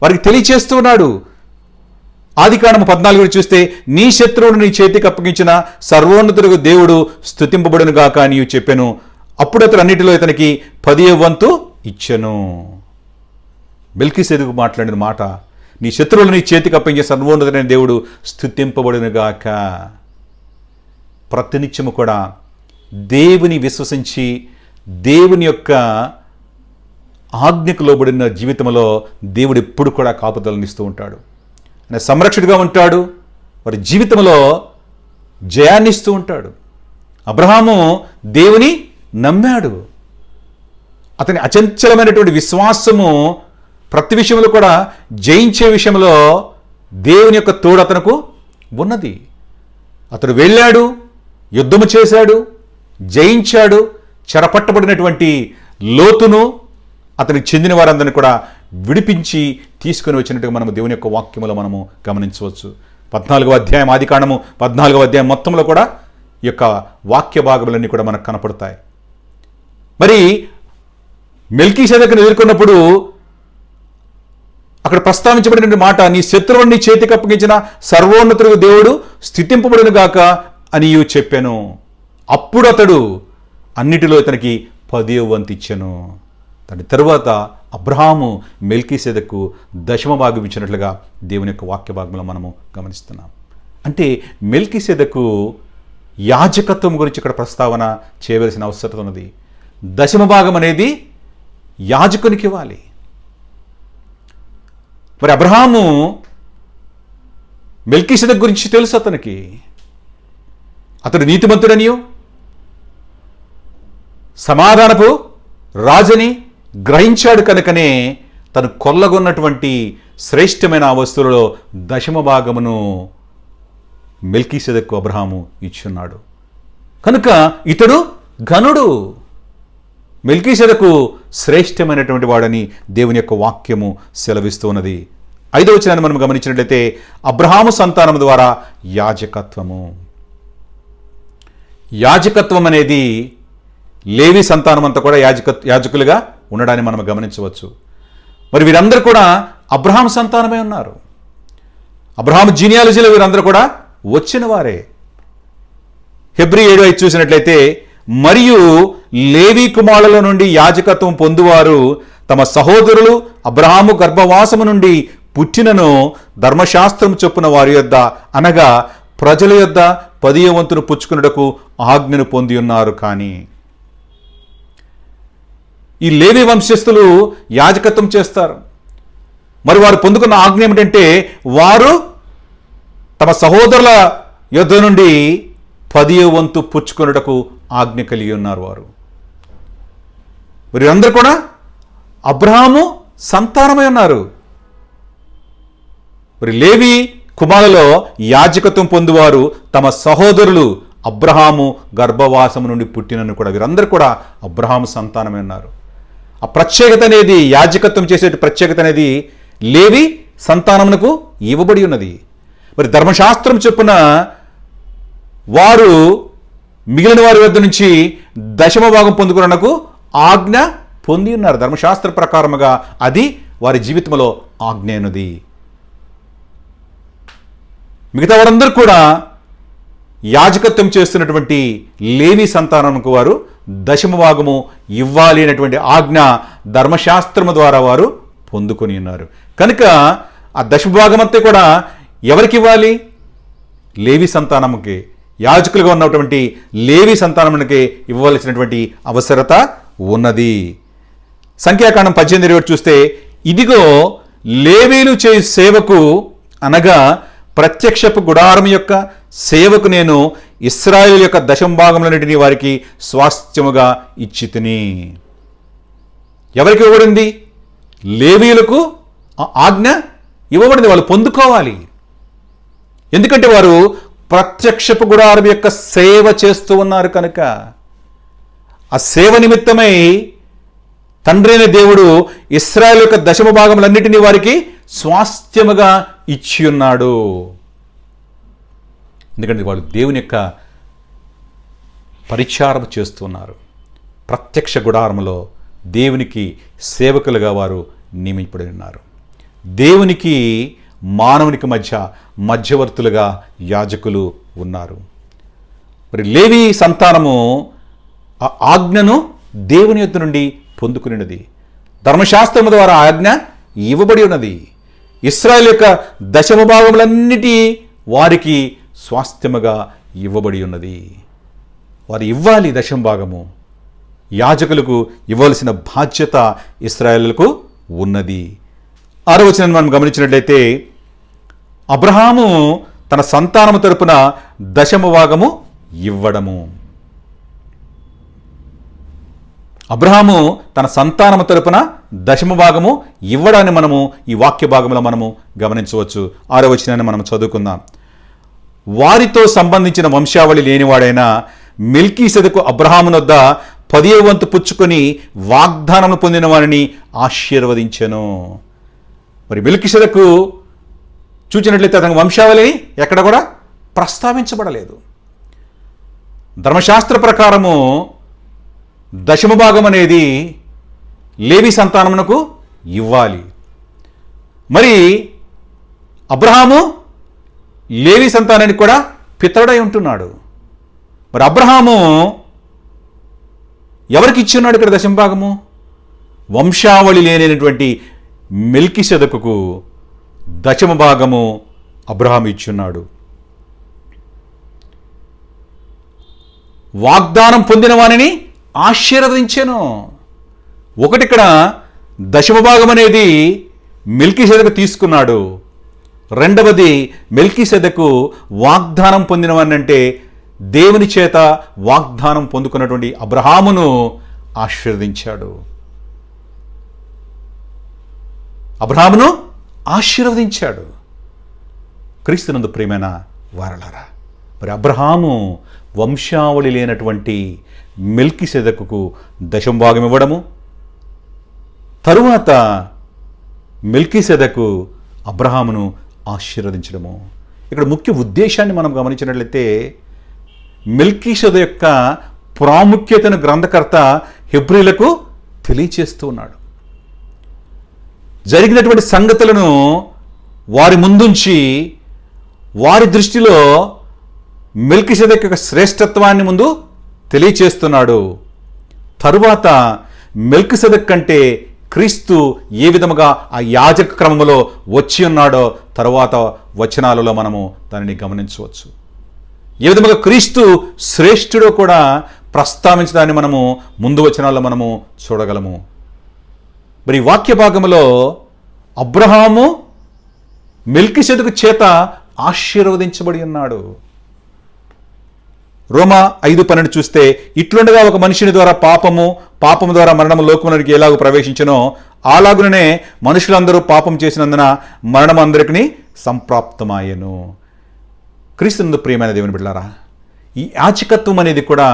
వారికి తెలియచేస్తూ ఉన్నాడు. ఆదికాండము 14 చూస్తే, నీ శత్రువును నీ చేతికి అప్పగించిన సర్వోన్నతుడు దేవుడు స్తుతింపబడును గాక అని చెప్పాను. అప్పుడు అతడు అన్నిటిలో ఇతనికి 10వ వంతు ఇచ్చెను. మెల్కీసెదెకు మాట్లాడిన మాట, నీ శత్రువులు నీ చేతికి అప్పగించే సర్వోన్నతుడైన దేవుడు స్తుతింపబడును గాక. ప్రతినిత్యము కూడా దేవుని విశ్వసించి దేవుని యొక్క ఆజ్ఞకు లోబడిన జీవితంలో దేవుడు ఎప్పుడు కూడా కాపుదలనిస్తూ ఉంటాడు. ఆయన సంరక్షకుడిగా ఉంటాడు, వారి జీవితంలో జయాన్ని ఇస్తూ ఉంటాడు. అబ్రహాము దేవుని నమ్మాడు. అతని అచంచలమైనటువంటి విశ్వాసము ప్రతి విషయంలో కూడా జయించే విషయంలో దేవుని యొక్క తోడు అతనుకు ఉన్నది. అతడు వెళ్ళాడు, యుద్ధము చేశాడు, జయించాడు. చెరపట్టబడినటువంటి లోతును అతనికి చెందిన వారందరినీ కూడా విడిపించి తీసుకుని వచ్చినట్టుగా మనము దేవుని యొక్క వాక్యములో మనము గమనించవచ్చు. 14వ అధ్యాయం, ఆదికాండము 14వ అధ్యాయం మొత్తంలో కూడా ఈ యొక్క వాక్య భాగములన్నీ కూడా మనకు కనపడతాయి. మరి మెల్కీసెదెకును ఎదుర్కొన్నప్పుడు అక్కడ ప్రస్తావించబడిన మాట, నీ శత్రువుని నీ చేతికి అప్పగించిన సర్వోన్నతుడు దేవుడు స్తుతింపబడును గాక అని చెప్పాను. అప్పుడు అతడు అన్నిటిలో ఇతనికి 10వ వంతు ఇచ్చెను. దాని తరువాత అబ్రహాము మెల్కీసెదెకు దశమ భాగం ఇచ్చినట్లుగా దేవుని యొక్క వాక్య భాగంలో మనము గమనిస్తున్నాం. అంటే మెల్కీసెదెకు యాజకత్వం గురించి ఇక్కడ ప్రస్తావన చేయవలసిన అవసరం ఉన్నది. దశమ భాగం అనేది యాజకునికి ఇవ్వాలి. మరి అబ్రహాము మెల్కీసెదెకు గురించి తెలుసు అతనికి. అతడు నీతిమంతుడనియో సమాధానపు రాజని గ్రహించాడు కనుకనే తను కొల్లగొన్నటువంటి శ్రేష్టమైన ఆ వస్తువులలో దశమ భాగమును మెల్కీసెదెకు అబ్రహాము ఇచ్చున్నాడు. కనుక ఇతడు ఘనుడు, మెల్కీసెదెకు శ్రేష్టమైనటువంటి వాడని దేవుని యొక్క వాక్యము సెలవిస్తూ ఉన్నది. 5వ వచనాన్ని మనం గమనించినట్లయితే, అబ్రహాము సంతానం ద్వారా యాజకత్వము. యాజకత్వం అనేది లేవి సంతానం అంతా కూడా యాజకులుగా ఉండడాన్ని మనం గమనించవచ్చు. మరి వీరందరూ కూడా అబ్రహాము సంతానమే ఉన్నారు. అబ్రహాము జీనియాలజీలో వీరందరూ కూడా వచ్చిన వారే. హెబ్రీ 7:5 చూసినట్లయితే, మరియు లేవి కుమారుల నుండి యాజకత్వం పొందువారు తమ సహోదరులు అబ్రహాము గర్భవాసము నుండి పుట్టినను ధర్మశాస్త్రం చొప్పున వారి యొద్ద అనగా ప్రజల యొద్ద 10వ వంతును పుచ్చుకున్నటకు ఆజ్ఞను పొంది ఉన్నారు. కానీ ఈ లేవి వంశస్థులు యాజకత్వం చేస్తారు. మరి వారు పొందుకున్న ఆజ్ఞ ఏమిటంటే వారు తమ సహోదరుల యొద్ద నుండి 10వ వంతు పుచ్చుకున్నటకు ఆజ్ఞ కలిగి ఉన్నారు. వారు వీరందరూ కూడా అబ్రహాము సంతానమై ఉన్నారు. మరి లేవి కుమారులలో యాజకత్వం పొందువారు తమ సహోదరులు అబ్రహాము గర్భవాసము నుండి పుట్టినను కూడా వీరందరూ కూడా అబ్రహాము సంతానమై ఉన్నారు. ఆ ప్రత్యేకత అనేది, యాజకత్వం చేసే ప్రత్యేకత అనేది లేవి సంతానమునకు ఇవ్వబడి ఉన్నది. మరి ధర్మశాస్త్రం చొప్పున వారు మిగిలిన వారి వద్ద నుంచి 10వ భాగం పొందుకున్నకు ఆజ్ఞ పొంది ఉన్నారు. ధర్మశాస్త్ర ప్రకారముగా అది వారి జీవితంలో ఆజ్ఞ అయినది. మిగతా వారందరూ కూడా యాజకత్వం చేస్తున్నటువంటి లేవి సంతానముకు వారు 10వ భాగము ఇవ్వాలి అనేటువంటి ఆజ్ఞ ధర్మశాస్త్రము ద్వారా వారు పొందుకొని ఉన్నారు. కనుక ఆ 10వ భాగం అంతా కూడా ఎవరికి ఇవ్వాలి? లేవి సంతానముకి, యాజకులుగా ఉన్నటువంటి లేవి సంతానమునికి ఇవ్వవలసినటువంటి అవసరత ఉన్నది. సంఖ్యాకాండం 18 చూస్తే, ఇదిగో లేవీలు చేయి సేవకు అనగా ప్రత్యక్షపు గుడారం యొక్క సేవకు నేను ఇశ్రాయేలు యొక్క 10వ భాగములన్నిటినీ వారికి స్వాస్థ్యముగా ఇచ్చితిని. ఎవరికి ఇవ్వబడింది? లేవీయులకు ఆజ్ఞ ఇవ్వబడింది. వాళ్ళు పొందుకోవాలి. ఎందుకంటే వారు ప్రత్యక్షపు గుడారం యొక్క సేవ చేస్తూ ఉన్నారు కనుక. ఆ సేవ నిమిత్తమై తండ్రి అయిన దేవుడు ఇశ్రాయేలు యొక్క 10వ భాగములన్నిటినీ వారికి స్వాస్థ్యముగా ఇచ్చి ఉన్నాడు. ఎందుకంటే వాళ్ళు దేవుని యొక్క పరిచారం చేస్తున్నారు. ప్రత్యక్ష గుడారములో దేవునికి సేవకులుగా వారు నియమింపబడి ఉన్నారు. దేవునికి మానవునికి మధ్యవర్తులుగా యాజకులు ఉన్నారు. మరి లేవి సంతానము ఆ ఆజ్ఞను దేవుని యొద్ద నుండి పొందుకున్నది. ధర్మశాస్త్రము ద్వారా ఆజ్ఞ ఇవ్వబడి ఉన్నది. ఇశ్రాయేలు యొక్క 10వ భాగములన్నిటి వారికి స్వాస్థ్యముగా ఇవ్వబడి ఉన్నది. వారు ఇవ్వాలి 10వ భాగము. యాజకులకు ఇవ్వాల్సిన బాధ్యత ఇశ్రాయేలుకు ఉన్నది. 6వ వచనాన్ని మనం గమనించినట్లయితే, అబ్రహాము తన సంతానము తరపున 10వ భాగము ఇవ్వడము. అబ్రహాము తన సంతానము తరపున 10వ భాగము ఇవ్వడాన్ని మనము ఈ వాక్య భాగంలో మనము గమనించవచ్చు. 6వ వచనాన్ని మనం చదువుకుందాం. వారితో సంబంధించిన వంశావళి లేనివాడైన మెల్కీసెదకు అబ్రహామునొద్ద 10వ వంతు పుచ్చుకొని వాగ్దానము పొందిన వారిని ఆశీర్వదించెను. మరి మెల్కీసెదకు చూచినట్లయితే అతని వంశావళిని ఎక్కడ కూడా ప్రస్తావించబడలేదు. ధర్మశాస్త్ర ప్రకారము 10వ భాగం అనేది లేవి సంతానమునకు ఇవ్వాలి. మరి అబ్రహాము లేవి సంతానానికి కూడా పితరుడై ఉంటున్నాడు. మరి అబ్రహాము ఎవరికి ఇచ్చి ఉన్నాడు ఇక్కడ 10వ భాగము? వంశావళి లేనటువంటి మెల్కీసెదకుకు 10వ భాగము అబ్రహాము ఇచ్చున్నాడు. వాగ్దానం పొందిన వానిని ఆశీర్వదించెను. ఒకటి ఇక్కడ 10వ భాగం అనేది మెల్కీసెదకు తీసుకున్నాడు. రెండవది మెల్కీసెదకు వాగ్దానం పొందినవాన్ని అంటే దేవుని చేత వాగ్దానం పొందుకున్నటువంటి అబ్రహామును ఆశీర్వదించాడు. అబ్రహామును ఆశీర్వదించాడు. క్రీస్తునందు ప్రియమైన వారలారా, మరి అబ్రహాము వంశావళి లేనటువంటి మెల్కీసెదకుకు 10వ భాగం ఇవ్వడము, తరువాత మెల్కీసెదకు అబ్రహామును ఆశీర్వదించడము. ఇక్కడ ముఖ్య ఉద్దేశాన్ని మనం గమనించినట్లయితే మెల్కీసెదకు యొక్క ప్రాముఖ్యతను గ్రంథకర్త హెబ్రీలకు తెలియచేస్తూ ఉన్నాడు. జరిగినటువంటి సంగతులను వారి ముందుంచి వారి దృష్టిలో మెల్కీసెదకు యొక్క శ్రేష్టత్వాన్ని ముందు తెలియచేస్తున్నాడు. తరువాత మెల్కీసెదకు కంటే క్రీస్తు ఏ విధముగా ఆ యాజక క్రమంలో వచ్చి ఉన్నాడో తరువాత వచనాలలో మనము దానిని గమనించవచ్చు. ఏ విధముగా క్రీస్తు శ్రేష్ఠుడో కూడా ప్రస్తావించడాన్ని మనము ముందు వచనాల్లో మనము చూడగలము. మరి ఈ వాక్య భాగంలో అబ్రహాము మెల్కీసెదెకు చేత ఆశీర్వదించబడి ఉన్నాడు. రోమా 5:12 చూస్తే, ఇట్లుండగా ఒక మనుషుని ద్వారా పాపము ద్వారా మరణము లోకములోనికి ఎలాగూ ప్రవేశించనో అలాగుననే మనుషులందరూ పాపం చేసినందున మరణం అందరికీ సంప్రాప్తమాయెను. క్రీస్తునందు ప్రియమైన దేవుని బిడ్డలారా, ఈ యాజకత్వం అనేది కూడా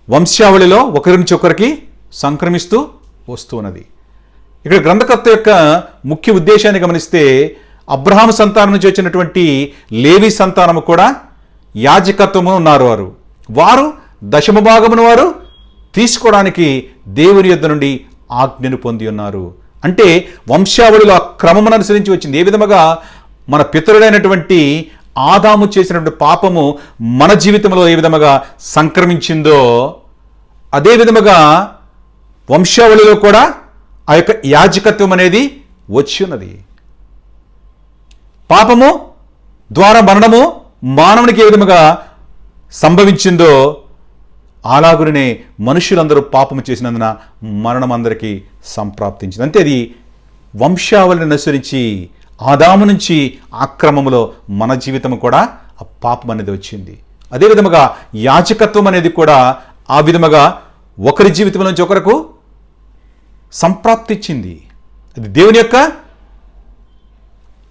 వంశావళిలో ఒకరి నుంచి ఒకరికి సంక్రమిస్తూ వస్తూ ఉన్నది. ఇక్కడ గ్రంథకర్త యొక్క ముఖ్య ఉద్దేశాన్ని గమనిస్తే, అబ్రహాము సంతానం నుంచి వచ్చినటువంటి లేవి సంతానము కూడా యాజకత్వము ఉన్నారు. వారు దశమ భాగమును వారు తీసుకోవడానికి దేవుని యొద్ద నుండి ఆజ్ఞను పొంది ఉన్నారు. అంటే వంశావళిలో ఆ క్రమమును అనుసరించి వచ్చింది. ఏ విధముగా మన పితరుడైనటువంటి ఆదాము చేసినటువంటి పాపము మన జీవితంలో ఏ విధముగా సంక్రమించిందో అదే విధముగా వంశావళిలో కూడా ఆ యొక్క యాజకత్వం అనేది వచ్చి ఉన్నది. పాపము ద్వారా మరణము మానవునికి ఏ విధముగా సంభవించిందో అలాగునే మనుషులందరూ పాపము చేసినందున మరణం అందరికీ సంప్రాప్తించింది. అంతే అది వంశావళిని అనుసరించి ఆదాము నుంచి ఆక్రమములో మన జీవితం కూడా ఆ పాపం అనేది వచ్చింది. అదే విధముగా యాజకత్వం అనేది కూడా ఆ విధముగా ఒకరి జీవితం నుంచి ఒకరికి సంప్రాప్తిచ్చింది. అది దేవుని యొక్క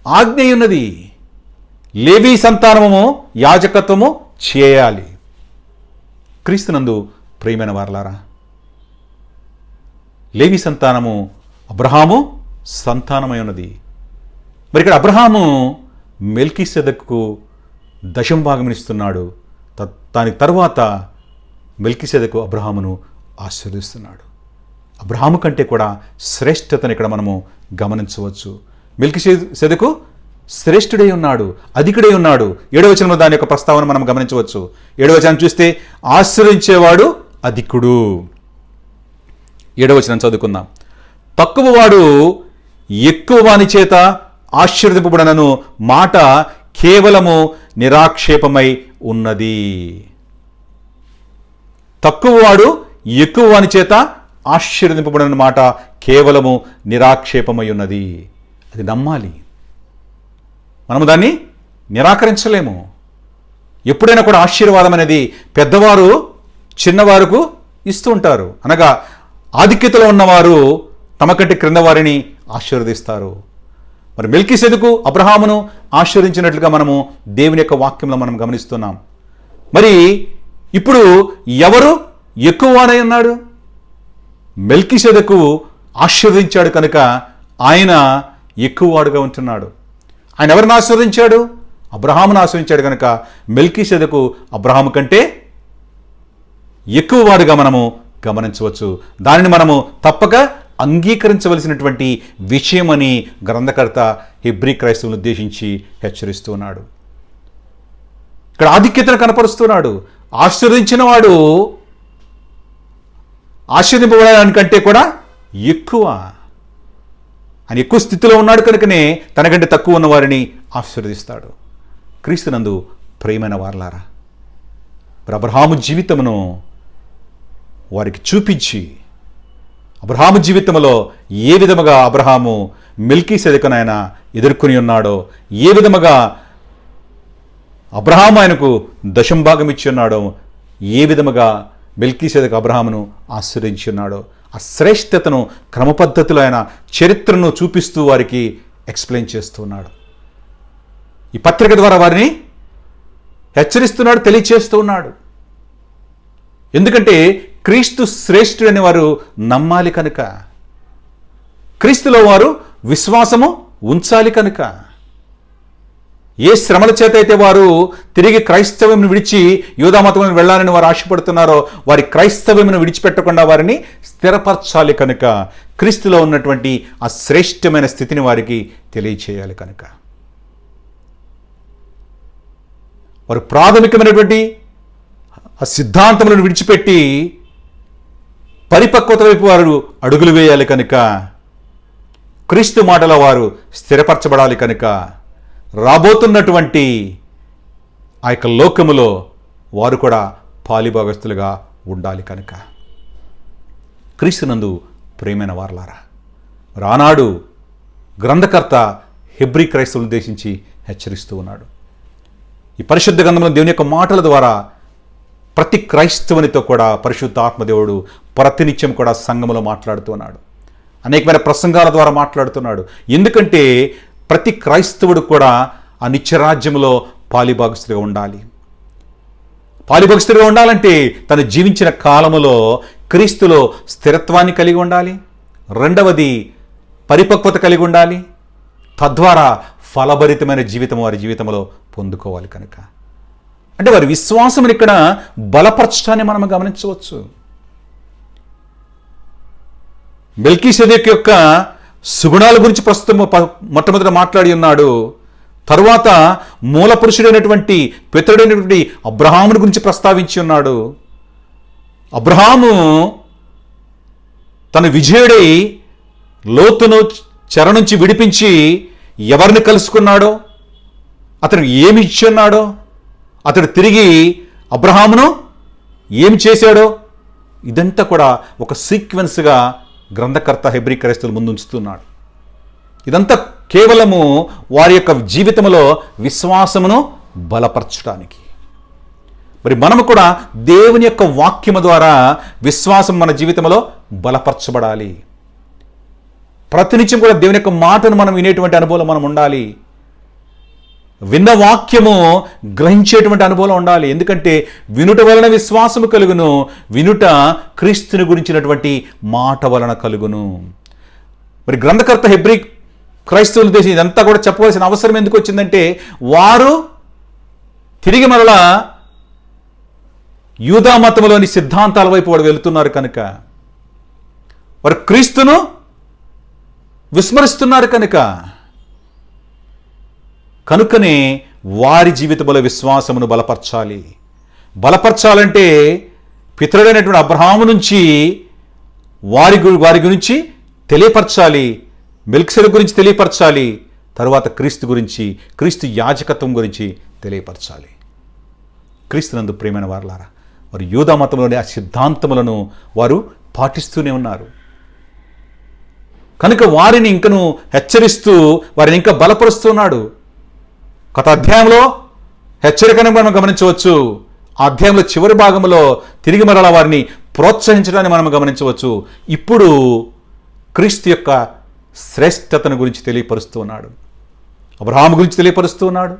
ఆజ్ఞ ఉన్నది. లేవి సంతానము యాజకత్వము చేయాలి. క్రీస్తునందు ప్రియమైన వారలారా, లేవి సంతానము అబ్రహాము సంతానమై ఉన్నది. మరి ఇక్కడ అబ్రహాము మెల్కీసెదెకుకు దశమ భాగం ఇస్తున్నాడు. దాని తర్వాత మెల్కీసెదెకు అబ్రహామును ఆశీర్వదిస్తున్నాడు. అబ్రహాము కంటే కూడా శ్రేష్ఠతను ఇక్కడ మనము గమనించవచ్చు. మెల్కీసెదెకు శ్రేష్ఠుడై ఉన్నాడు, అధికుడై ఉన్నాడు. 7వ వచనంలో దాని యొక్క ప్రస్తావన మనం గమనించవచ్చు. 7వ వచనం చూస్తే, ఆశ్రయించేవాడు అధికుడు. 7వ వచనం చదువుకుందాం. తక్కువ వాడు ఎక్కువ వాని చేత ఆశీర్వదింపబడనను మాట కేవలము నిరాక్షేపమై ఉన్నది. తక్కువ వాడు ఎక్కువ వాని చేత ఆశీర్వదింపబడిన మాట కేవలము నిరాక్షేపమై ఉన్నది. అది నమ్మాలి. మనము దాన్ని నిరాకరించలేము. ఎప్పుడైనా కూడా ఆశీర్వాదం అనేది పెద్దవారు చిన్నవారుకు ఇస్తూ ఉంటారు. అనగా ఆధిక్యతలో ఉన్నవారు తమ కంటే క్రింద వారిని ఆశీర్వదిస్తారు. మరి మెల్కీసెదెకు అబ్రహామును ఆశీర్వదించినట్లుగా మనము దేవుని యొక్క వాక్యంలో మనం గమనిస్తున్నాం. మరి ఇప్పుడు ఎవరు ఎక్కువవాడై ఉన్నాడు? మెల్కీసెదెకు ఆశీర్వదించాడు కనుక ఆయన ఎక్కువవాడుగా ఉంటున్నాడు. ఆయన ఎవరిని ఆశీర్వదించాడు? అబ్రహామును ఆశీర్వదించాడు కనుక మెల్కీసెదెకు అబ్రహాము కంటే ఎక్కువ వాడుగా మనము గమనించవచ్చు. దానిని మనము తప్పక అంగీకరించవలసినటువంటి విషయమని గ్రంథకర్త హెబ్రీ క్రైస్తవులను ఉద్దేశించి హెచ్చరిస్తూ ఉన్నాడు. ఇక్కడ ఆధిక్యతను కనపరుస్తున్నాడు. ఆశీర్వదించిన వాడు ఆశీర్వదింపబడడానికంటే కూడా ఎక్కువ, ఆయన ఎక్కువ స్థితిలో ఉన్నాడు కనుకనే తనకంటే తక్కువ ఉన్న వారిని ఆశీర్వదిస్తాడు. క్రీస్తునందు ప్రియమైన వారలారా, అబ్రహాము జీవితమును వారికి చూపించి అబ్రహాము జీవితంలో ఏ విధముగా అబ్రహాము మెల్కీసెదెకును ఆయన ఎదుర్కొని ఉన్నాడో, ఏ విధముగా అబ్రహాము ఆయనకు దశమ భాగం ఇచ్చి ఉన్నాడో, ఏ విధముగా మెల్కీసెదెకు అబ్రహామును ఆశీర్వదించి ఉన్నాడో, ఆ శ్రేష్ఠతను క్రమపద్ధతిలో ఆయన చరిత్రను చూపిస్తూ వారికి ఎక్స్ప్లెయిన్ చేస్తూ ఉన్నాడు. ఈ పత్రిక ద్వారా వారిని హెచ్చరిస్తున్నాడు, తెలియచేస్తూ ఉన్నాడు. ఎందుకంటే క్రీస్తు శ్రేష్ఠుడని వారు నమ్మాలి కనుక, క్రీస్తులో వారు విశ్వాసము ఉంచాలి కనుక, ఏ శ్రమల చేత అయితే వారు తిరిగి క్రైస్తవ్యంను విడిచి యూదామతమును వెళ్ళాలని వారు ఆశపడుతున్నారో వారి క్రైస్తవ్యమును విడిచిపెట్టకుండా వారిని స్థిరపరచాలి కనుక, క్రీస్తులో ఉన్నటువంటి ఆ శ్రేష్టమైన స్థితిని వారికి తెలియచేయాలి కనుక, వారు ప్రాథమికమైనటువంటి ఆ సిద్ధాంతములను విడిచిపెట్టి పరిపక్వత వైపు వారు అడుగులు వేయాలి కనుక, క్రీస్తు మాటలో వారు స్థిరపరచబడాలి కనుక, రాబోతున్నటువంటి ఆ యొక్క లోకములో వారు కూడా పాలిభాగస్తులుగా ఉండాలి కనుక. క్రీస్తునందు ప్రేమైన వారలారా, రానాడు గ్రంథకర్త హెబ్రీ క్రైస్తవులను ఉద్దేశించి హెచ్చరిస్తూ ఉన్నాడు. ఈ పరిశుద్ధ గ్రంథంలో దేవుని యొక్క మాటల ద్వారా ప్రతి క్రైస్తవునితో కూడా పరిశుద్ధ ఆత్మదేవుడు ప్రతినిత్యం కూడా సంఘములో మాట్లాడుతూ ఉన్నాడు. అనేకమైన ప్రసంగాల ద్వారా మాట్లాడుతున్నాడు. ఎందుకంటే ప్రతి క్రైస్తవుడు కూడా ఆ నిత్యరాజ్యంలో పాలిభాగస్తుడిగా ఉండాలి. పాలిభాగస్తుడిగా ఉండాలంటే తను జీవించిన కాలములో క్రీస్తులో స్థిరత్వాన్ని కలిగి ఉండాలి. రెండవది పరిపక్వత కలిగి ఉండాలి. తద్వారా ఫలభరితమైన జీవితం వారి జీవితంలో పొందుకోవాలి కనుక, అంటే వారి విశ్వాసముని ఇక్కడ బలపరచడాన్ని మనం గమనించవచ్చు. మెల్కీసెదెకు యొక్క సుగుణాల గురించి ప్రస్తుతం మొట్టమొదట మాట్లాడి ఉన్నాడు. తరువాత మూల పురుషుడైనటువంటి పితరుడైనటువంటి అబ్రహాముని గురించి ప్రస్తావించి ఉన్నాడు. అబ్రహాము తన విజయుడై లోతును చెర నుంచి విడిపించి ఎవరిని కలుసుకున్నాడో, అతను ఏమి ఇచ్చున్నాడో, అతడు తిరిగి అబ్రహామును ఏమి చేశాడో, ఇదంతా కూడా ఒక సీక్వెన్స్గా గ్రంథకర్త హెబ్రీ క్రైస్తవులు ముందుంచుతున్నాడు. ఇదంతా కేవలము వారి యొక్క జీవితంలో విశ్వాసమును బలపరచడానికి. మరి మనము కూడా దేవుని యొక్క వాక్యము ద్వారా విశ్వాసం మన జీవితంలో బలపరచబడాలి. ప్రతినిత్యం కూడా దేవుని యొక్క మాటను మనం వినేటువంటి అనుభవం మనం ఉండాలి. విన్న వాక్యము గ్రహించేటువంటి అనుభవం ఉండాలి. ఎందుకంటే వినుట వలన విశ్వాసము కలుగును, వినుట క్రీస్తుని గురించినటువంటి మాట వలన కలుగును. మరి గ్రంథకర్త హెబ్రీ క్రైస్తవులు దేశం ఇదంతా కూడా చెప్పవలసిన అవసరం ఎందుకు వచ్చిందంటే, వారు తిరిగి మరలా యూదా మతంలోని సిద్ధాంతాల వైపు వాడు వెళుతున్నారు కనుక, వారు క్రీస్తును విస్మరిస్తున్నారు కనుకనే వారి జీవితంలో విశ్వాసమును బలపరచాలి. బలపరచాలంటే పితరుడైనటువంటి అబ్రహాము నుంచి వారి గురించి తెలియపరచాలి, మెల్కీసెదెకు గురించి తెలియపరచాలి, తరువాత క్రీస్తు గురించి, క్రీస్తు యాజకత్వం గురించి తెలియపరచాలి. క్రీస్తునందు ప్రియమైన వారలారా, వారు యూదా మతంలోని ఆ సిద్ధాంతములను వారు పాటిస్తూనే ఉన్నారు కనుక వారిని ఇంకను హెచ్చరిస్తూ వారిని ఇంకా బలపరుస్తున్నాడు. గత అధ్యాయంలో హెచ్చరికను మనం గమనించవచ్చు. ఆ అధ్యాయంలో చివరి భాగంలో తిరిగి మరలా వారిని ప్రోత్సహించడాన్ని మనం గమనించవచ్చు. ఇప్పుడు క్రీస్తు యొక్క శ్రేష్టతను గురించి తెలియపరుస్తూ ఉన్నాడు. అబ్రహాము గురించి తెలియపరుస్తూ ఉన్నాడు.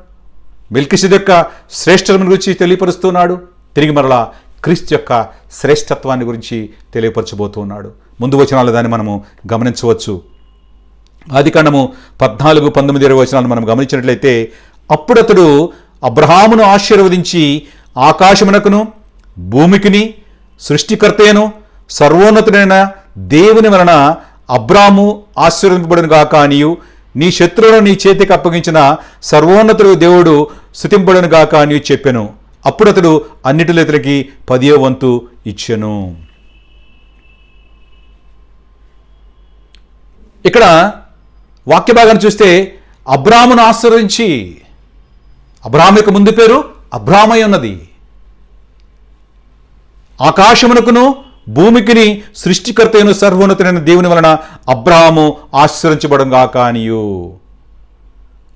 మెల్కీసెదెకు యొక్క శ్రేష్టతను గురించి తెలియపరుస్తూ ఉన్నాడు. తిరిగి మరలా క్రీస్తు యొక్క శ్రేష్టత్వాన్ని గురించి తెలియపరచబోతూ ఉన్నాడు. ముందు వచనాలు దాన్ని మనము గమనించవచ్చు. ఆదికాండము 14, 19, 20 వచనాలను మనం గమనించినట్లయితే, అప్పుడు అతడు అబ్రహామును ఆశీర్వదించి ఆకాశమునకును భూమికిని సృష్టికర్తయను సర్వోన్నతుడైన దేవుని వలన అబ్రాము ఆశీర్వదింపబడును గాక అనియు, నీ శత్రువులను నీ చేతికి అప్పగించిన సర్వోన్నతుడు దేవుడు స్తుతింపబడును గాక అనియు చెప్పెను. అప్పుడు అతడు అన్నిటిలో ఇతనికి 10వ వంతు ఇచ్చెను. ఇక్కడ వాక్య భాగాన్ని చూస్తే అబ్రామును ఆశీర్వదించి, అబ్రాము యొక్క ముందు పేరు అబ్రామై ఉన్నది. ఆకాశమునకును భూమికిని సృష్టికర్తయను సర్వోన్నతుడైన దేవుని వలన అబ్రాము ఆశీర్వదించబడం గాక అనియు.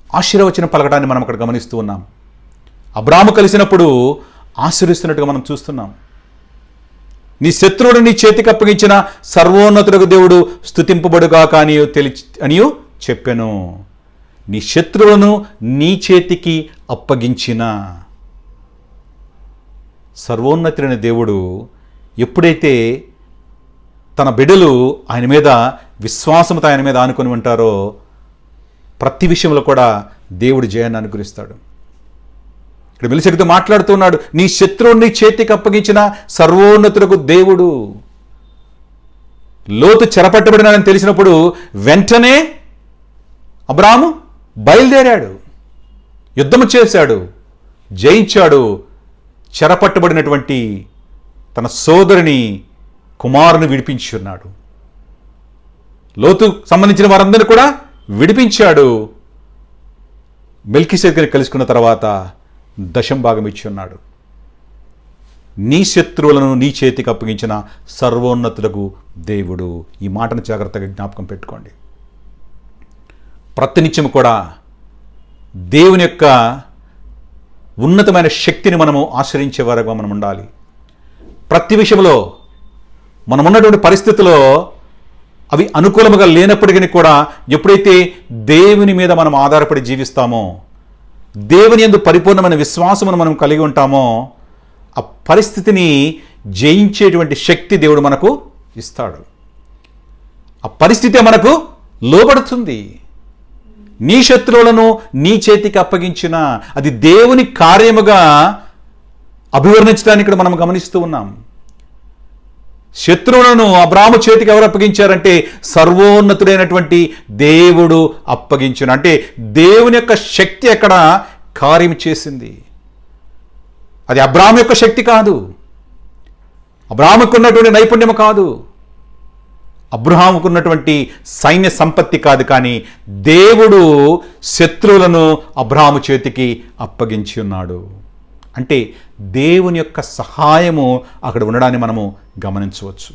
ఆశీర్వచనం పలకడాన్ని మనం అక్కడ గమనిస్తూ ఉన్నాం. అబ్రాము కలిసినప్పుడు ఆశీర్వదిస్తున్నట్టుగా మనం చూస్తున్నాం. నీ శత్రువుడు నీ చేతికి అప్పగించిన సర్వోన్నతుడకు దేవుడు స్తుతింపబడుగాక అనియు చెప్పెను. నీ శత్రువులను నీ చేతికి అప్పగించిన సర్వోన్నతుడైన దేవుడు ఎప్పుడైతే తన బిడ్డలు ఆయన మీద విశ్వాసంతో ఆయన మీద ఆనుకొని ఉంటారో ప్రతి విషయంలో కూడా దేవుడు జయాన్ని అనుగ్రహిస్తాడు. ఇక్కడ మెల్కీసెదెకుతో మాట్లాడుతున్నాడు, నీ శత్రువుని చేతికి అప్పగించిన సర్వోన్నతుడకు దేవుడు. లోతు చెరపట్టబడినాడని తెలిసినప్పుడు వెంటనే అబ్రాము బయలుదేరాడు, యుద్ధము చేశాడు, జయించాడు. చెరపట్టబడినటువంటి తన సోదరుని కుమారుని విడిపించి ఉన్నాడు. లోతు సంబంధించిన వారందరినీ కూడా విడిపించాడు. మెల్కీసెదెకుని కలుసుకున్న తర్వాత దశం భాగం ఇచ్చి ఉన్నాడు. నీ శత్రువులను నీ చేతికి అప్పగించిన సర్వోన్నతులకు దేవుడు. ఈ మాటను జాగ్రత్తగా జ్ఞాపకం పెట్టుకోండి. ప్రతినిత్యం కూడా దేవుని యొక్క ఉన్నతమైన శక్తిని మనము ఆశ్రయించే వారుగా మనం ఉండాలి. ప్రతి విషయంలో మనం ఉన్నటువంటి పరిస్థితుల్లో అవి అనుకూలముగా లేనప్పటికీ కూడా ఎప్పుడైతే దేవుని మీద మనం ఆధారపడి జీవిస్తామో, దేవుని యందు పరిపూర్ణమైన విశ్వాసమును మనం కలిగి ఉంటామో, ఆ పరిస్థితిని జయించేటువంటి శక్తి దేవుడు మనకు ఇస్తాడు. ఆ పరిస్థితి మనకు లోబడుతుంది. నీ శత్రువులను నీ చేతికి అప్పగించిన అది దేవుని కార్యముగా అభివర్ణించడానికి ఇక్కడ మనం గమనిస్తూ ఉన్నాం. శత్రువులను అబ్రాము చేతికి ఎవరు అప్పగించారంటే సర్వోన్నతుడైనటువంటి దేవుడు అప్పగించిన. అంటే దేవుని యొక్క శక్తి అక్కడ కార్యం చేసింది. అది అబ్రాము యొక్క శక్తి కాదు, అబ్రాముకు ఉన్నటువంటి నైపుణ్యం కాదు, అబ్రహాముకు ఉన్నటువంటి సైన్య సంపత్తి కాదు, కానీ దేవుడు శత్రువులను అబ్రహాము చేతికి అప్పగించి ఉన్నాడు. అంటే దేవుని యొక్క సహాయము అక్కడ ఉండడాన్ని మనము గమనించవచ్చు.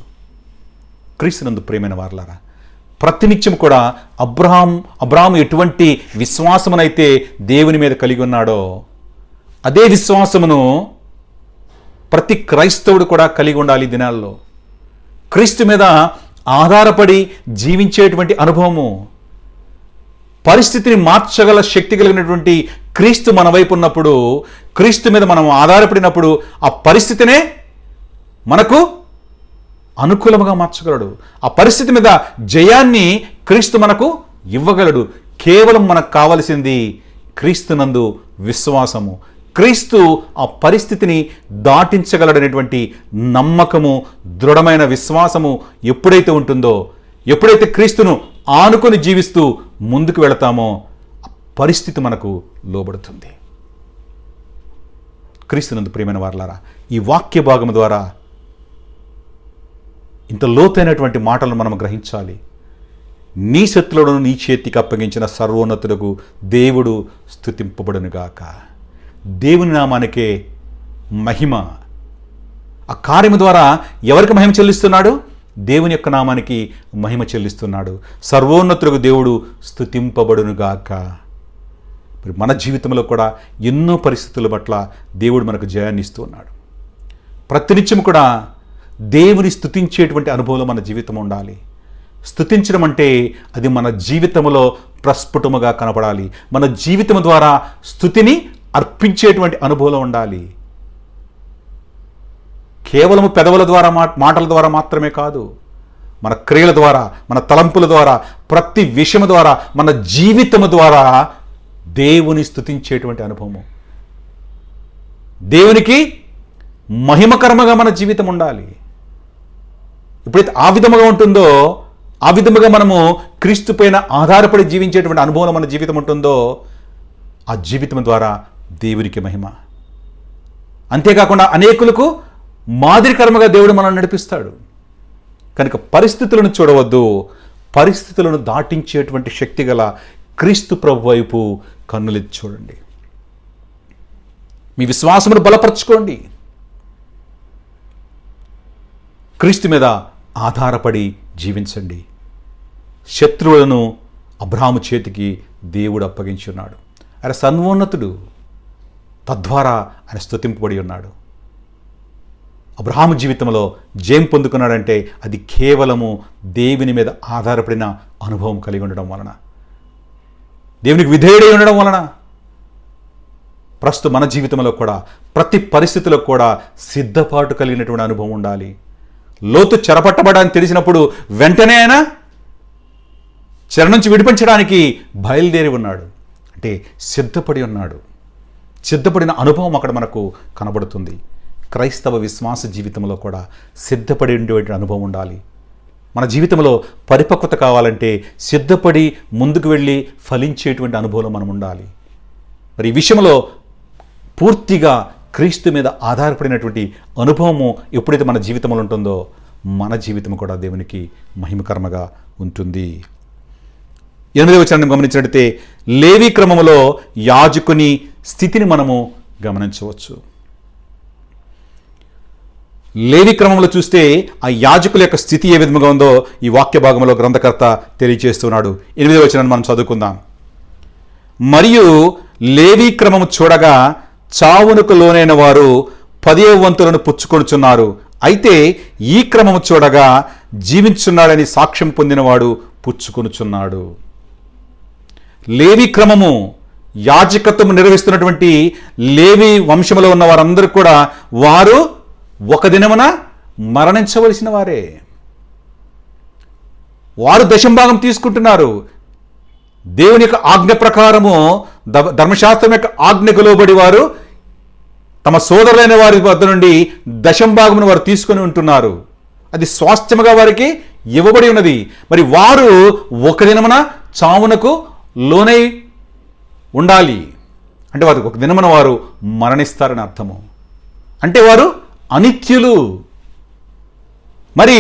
క్రీస్తునందు ప్రియమైన వారలారా, ప్రతినిత్యం కూడా అబ్రహాము ఎటువంటి విశ్వాసమునైతే దేవుని మీద కలిగి ఉన్నాడో అదే విశ్వాసమును ప్రతి క్రైస్తవుడు కూడా కలిగి ఉండాలి. దినాల్లో క్రీస్తు మీద ఆధారపడి జీవించేటువంటి అనుభవము, పరిస్థితిని మార్చగల శక్తి కలిగినటువంటి క్రీస్తు మన వైపు ఉన్నప్పుడు, క్రీస్తు మీద మనం ఆధారపడినప్పుడు ఆ పరిస్థితినే మనకు అనుకూలముగా మార్చగలడు. ఆ పరిస్థితి మీద జయాన్ని క్రీస్తు మనకు ఇవ్వగలడు. కేవలం మనకు కావలసింది క్రీస్తునందు విశ్వాసము. క్రీస్తు ఆ పరిస్థితిని దాటించగలడనేటువంటి నమ్మకము, దృఢమైన విశ్వాసము ఎప్పుడైతే ఉంటుందో, ఎప్పుడైతే క్రీస్తును ఆనుకొని జీవిస్తూ ముందుకు వెళతామో ఆ పరిస్థితి మనకు లోబడుతుంది. క్రీస్తునందు ప్రియమైన వారలారా, ఈ వాక్య భాగం ద్వారా ఇంత లోతైనటువంటి మాటలను మనం గ్రహించాలి. నీ శత్రువులను నీ చేతికి అప్పగించిన సర్వోన్నతులకు దేవుడు స్తుతింపబడునుగాక. దేవుని నామానికే మహిమ. ఆ కార్యము ద్వారా ఎవరికి మహిమ చెల్లిస్తున్నాడు? దేవుని యొక్క నామానికి మహిమ చెల్లిస్తున్నాడు. సర్వోన్నతులకు దేవుడు స్తుతింపబడునుగాక. మరి మన జీవితంలో కూడా ఎన్నో పరిస్థితుల పట్ల దేవుడు మనకు జయాన్ని ఇస్తూ ఉన్నాడు. ప్రతినిత్యం కూడా దేవుని స్తుతించేటువంటి అనుభవంలో మన జీవితం ఉండాలి. స్తుతించడం అంటే అది మన జీవితంలో ప్రస్ఫుటముగా కనపడాలి. మన జీవితం ద్వారా స్తుతిని అర్పించేటువంటి అనుభవం ఉండాలి. కేవలము పెదవుల ద్వారా మాటల ద్వారా మాత్రమే కాదు, మన క్రియల ద్వారా, మన తలంపుల ద్వారా, ప్రతి విషయం ద్వారా, మన జీవితము ద్వారా దేవుని స్తుతించేటువంటి అనుభవము, దేవునికి మహిమకరముగా మన జీవితం ఉండాలి. ఎప్పుడైతే ఆ విధముగా ఉంటుందో, ఆ విధముగా మనము క్రీస్తు పైన ఆధారపడి జీవించేటువంటి అనుభవం మన జీవితం ఉంటుందో, ఆ జీవితం ద్వారా దేవునికి మహిమ. అంతేకాకుండా అనేకులకు మాదిరికరముగా దేవుడు మనల్ని నడిపిస్తాడు. కనుక పరిస్థితులను చూడవద్దు, పరిస్థితులను దాటించేటువంటి శక్తి గల క్రీస్తు ప్రభు వైపు కన్నులెత్తి చూడండి. మీ విశ్వాసమును బలపరచుకోండి. క్రీస్తు మీద ఆధారపడి జీవించండి. శత్రువులను అబ్రహాము చేతికి దేవుడు అప్పగించి ఉన్నాడు. ఆయన సర్వోన్నతుడు, తద్వారా ఆయన స్తుతింపబడి ఉన్నాడు. అబ్రహాము జీవితంలో జయం పొందుకున్నాడంటే అది కేవలము దేవుని మీద ఆధారపడిన అనుభవం కలిగి ఉండడం వలన, దేవునికి విధేయుడై ఉండడం వలన. ప్రస్తుతం మన జీవితంలో కూడా ప్రతి పరిస్థితిలో కూడా సిద్ధపాటు కలిగినటువంటి అనుభవం ఉండాలి. లోతు చెరపట్టబడని తెలిసినప్పుడు వెంటనే ఆయన చెర నుంచి విడిపించడానికి బయలుదేరి ఉన్నాడు. అంటే సిద్ధపడి ఉన్నాడు. సిద్ధపడిన అనుభవం అక్కడ మనకు కనబడుతుంది. క్రైస్తవ విశ్వాస జీవితంలో కూడా సిద్ధపడి ఉండేటువంటి అనుభవం ఉండాలి. మన జీవితంలో పరిపక్వత కావాలంటే సిద్ధపడి ముందుకు వెళ్ళి ఫలించేటువంటి అనుభవం మనం ఉండాలి. మరి ఈ విషయంలో పూర్తిగా క్రీస్తు మీద ఆధారపడినటువంటి అనుభవము ఎప్పుడైతే మన జీవితంలో ఉంటుందో మన జీవితం కూడా దేవునికి మహిమకరంగా ఉంటుంది. 8వ వచనాన్ని గమనించినట్లయితే లేవి క్రమములో యాజకుని స్థితిని మనము గమనించవచ్చు. లేవి క్రమంలో చూస్తే ఆ యాజకుల యొక్క స్థితి ఏ విధంగా ఉందో ఈ వాక్య భాగంలో గ్రంథకర్త తెలియజేస్తున్నాడు. 8వ వచనాన్ని మనం చదువుకుందాం. మరియు లేవి క్రమము చూడగా చావునకు లోనైన వారు 10వ వంతులను పుచ్చుకొనుచున్నారు. అయితే ఈ క్రమము చూడగా జీవించున్నాడని సాక్ష్యం పొందినవాడు పుచ్చుకొనుచున్నాడు. లేవి క్రమము యాజకత్వం నిర్వహిస్తున్నటువంటి లేవి వంశంలో ఉన్న వారందరూ కూడా వారు ఒక దినమున మరణించవలసిన వారే. వారు దశంభాగం తీసుకుంటున్నారు. దేవుని యొక్క ఆజ్ఞ ప్రకారము ధర్మశాస్త్రం యొక్క ఆజ్ఞకు లోబడి వారు తమ సోదరులైన వారి వద్ద నుండి దశంభాగమును వారు తీసుకొని ఉంటున్నారు. అది స్వాస్థ్యముగా వారికి ఇవ్వబడి ఉన్నది. మరి వారు ఒక దినమున చావునకు లోనై ఉండాలి అంటే వారు ఒక దినమున వారు మరణిస్తారని అర్థము. అంటే వారు అనిత్యులు. మరి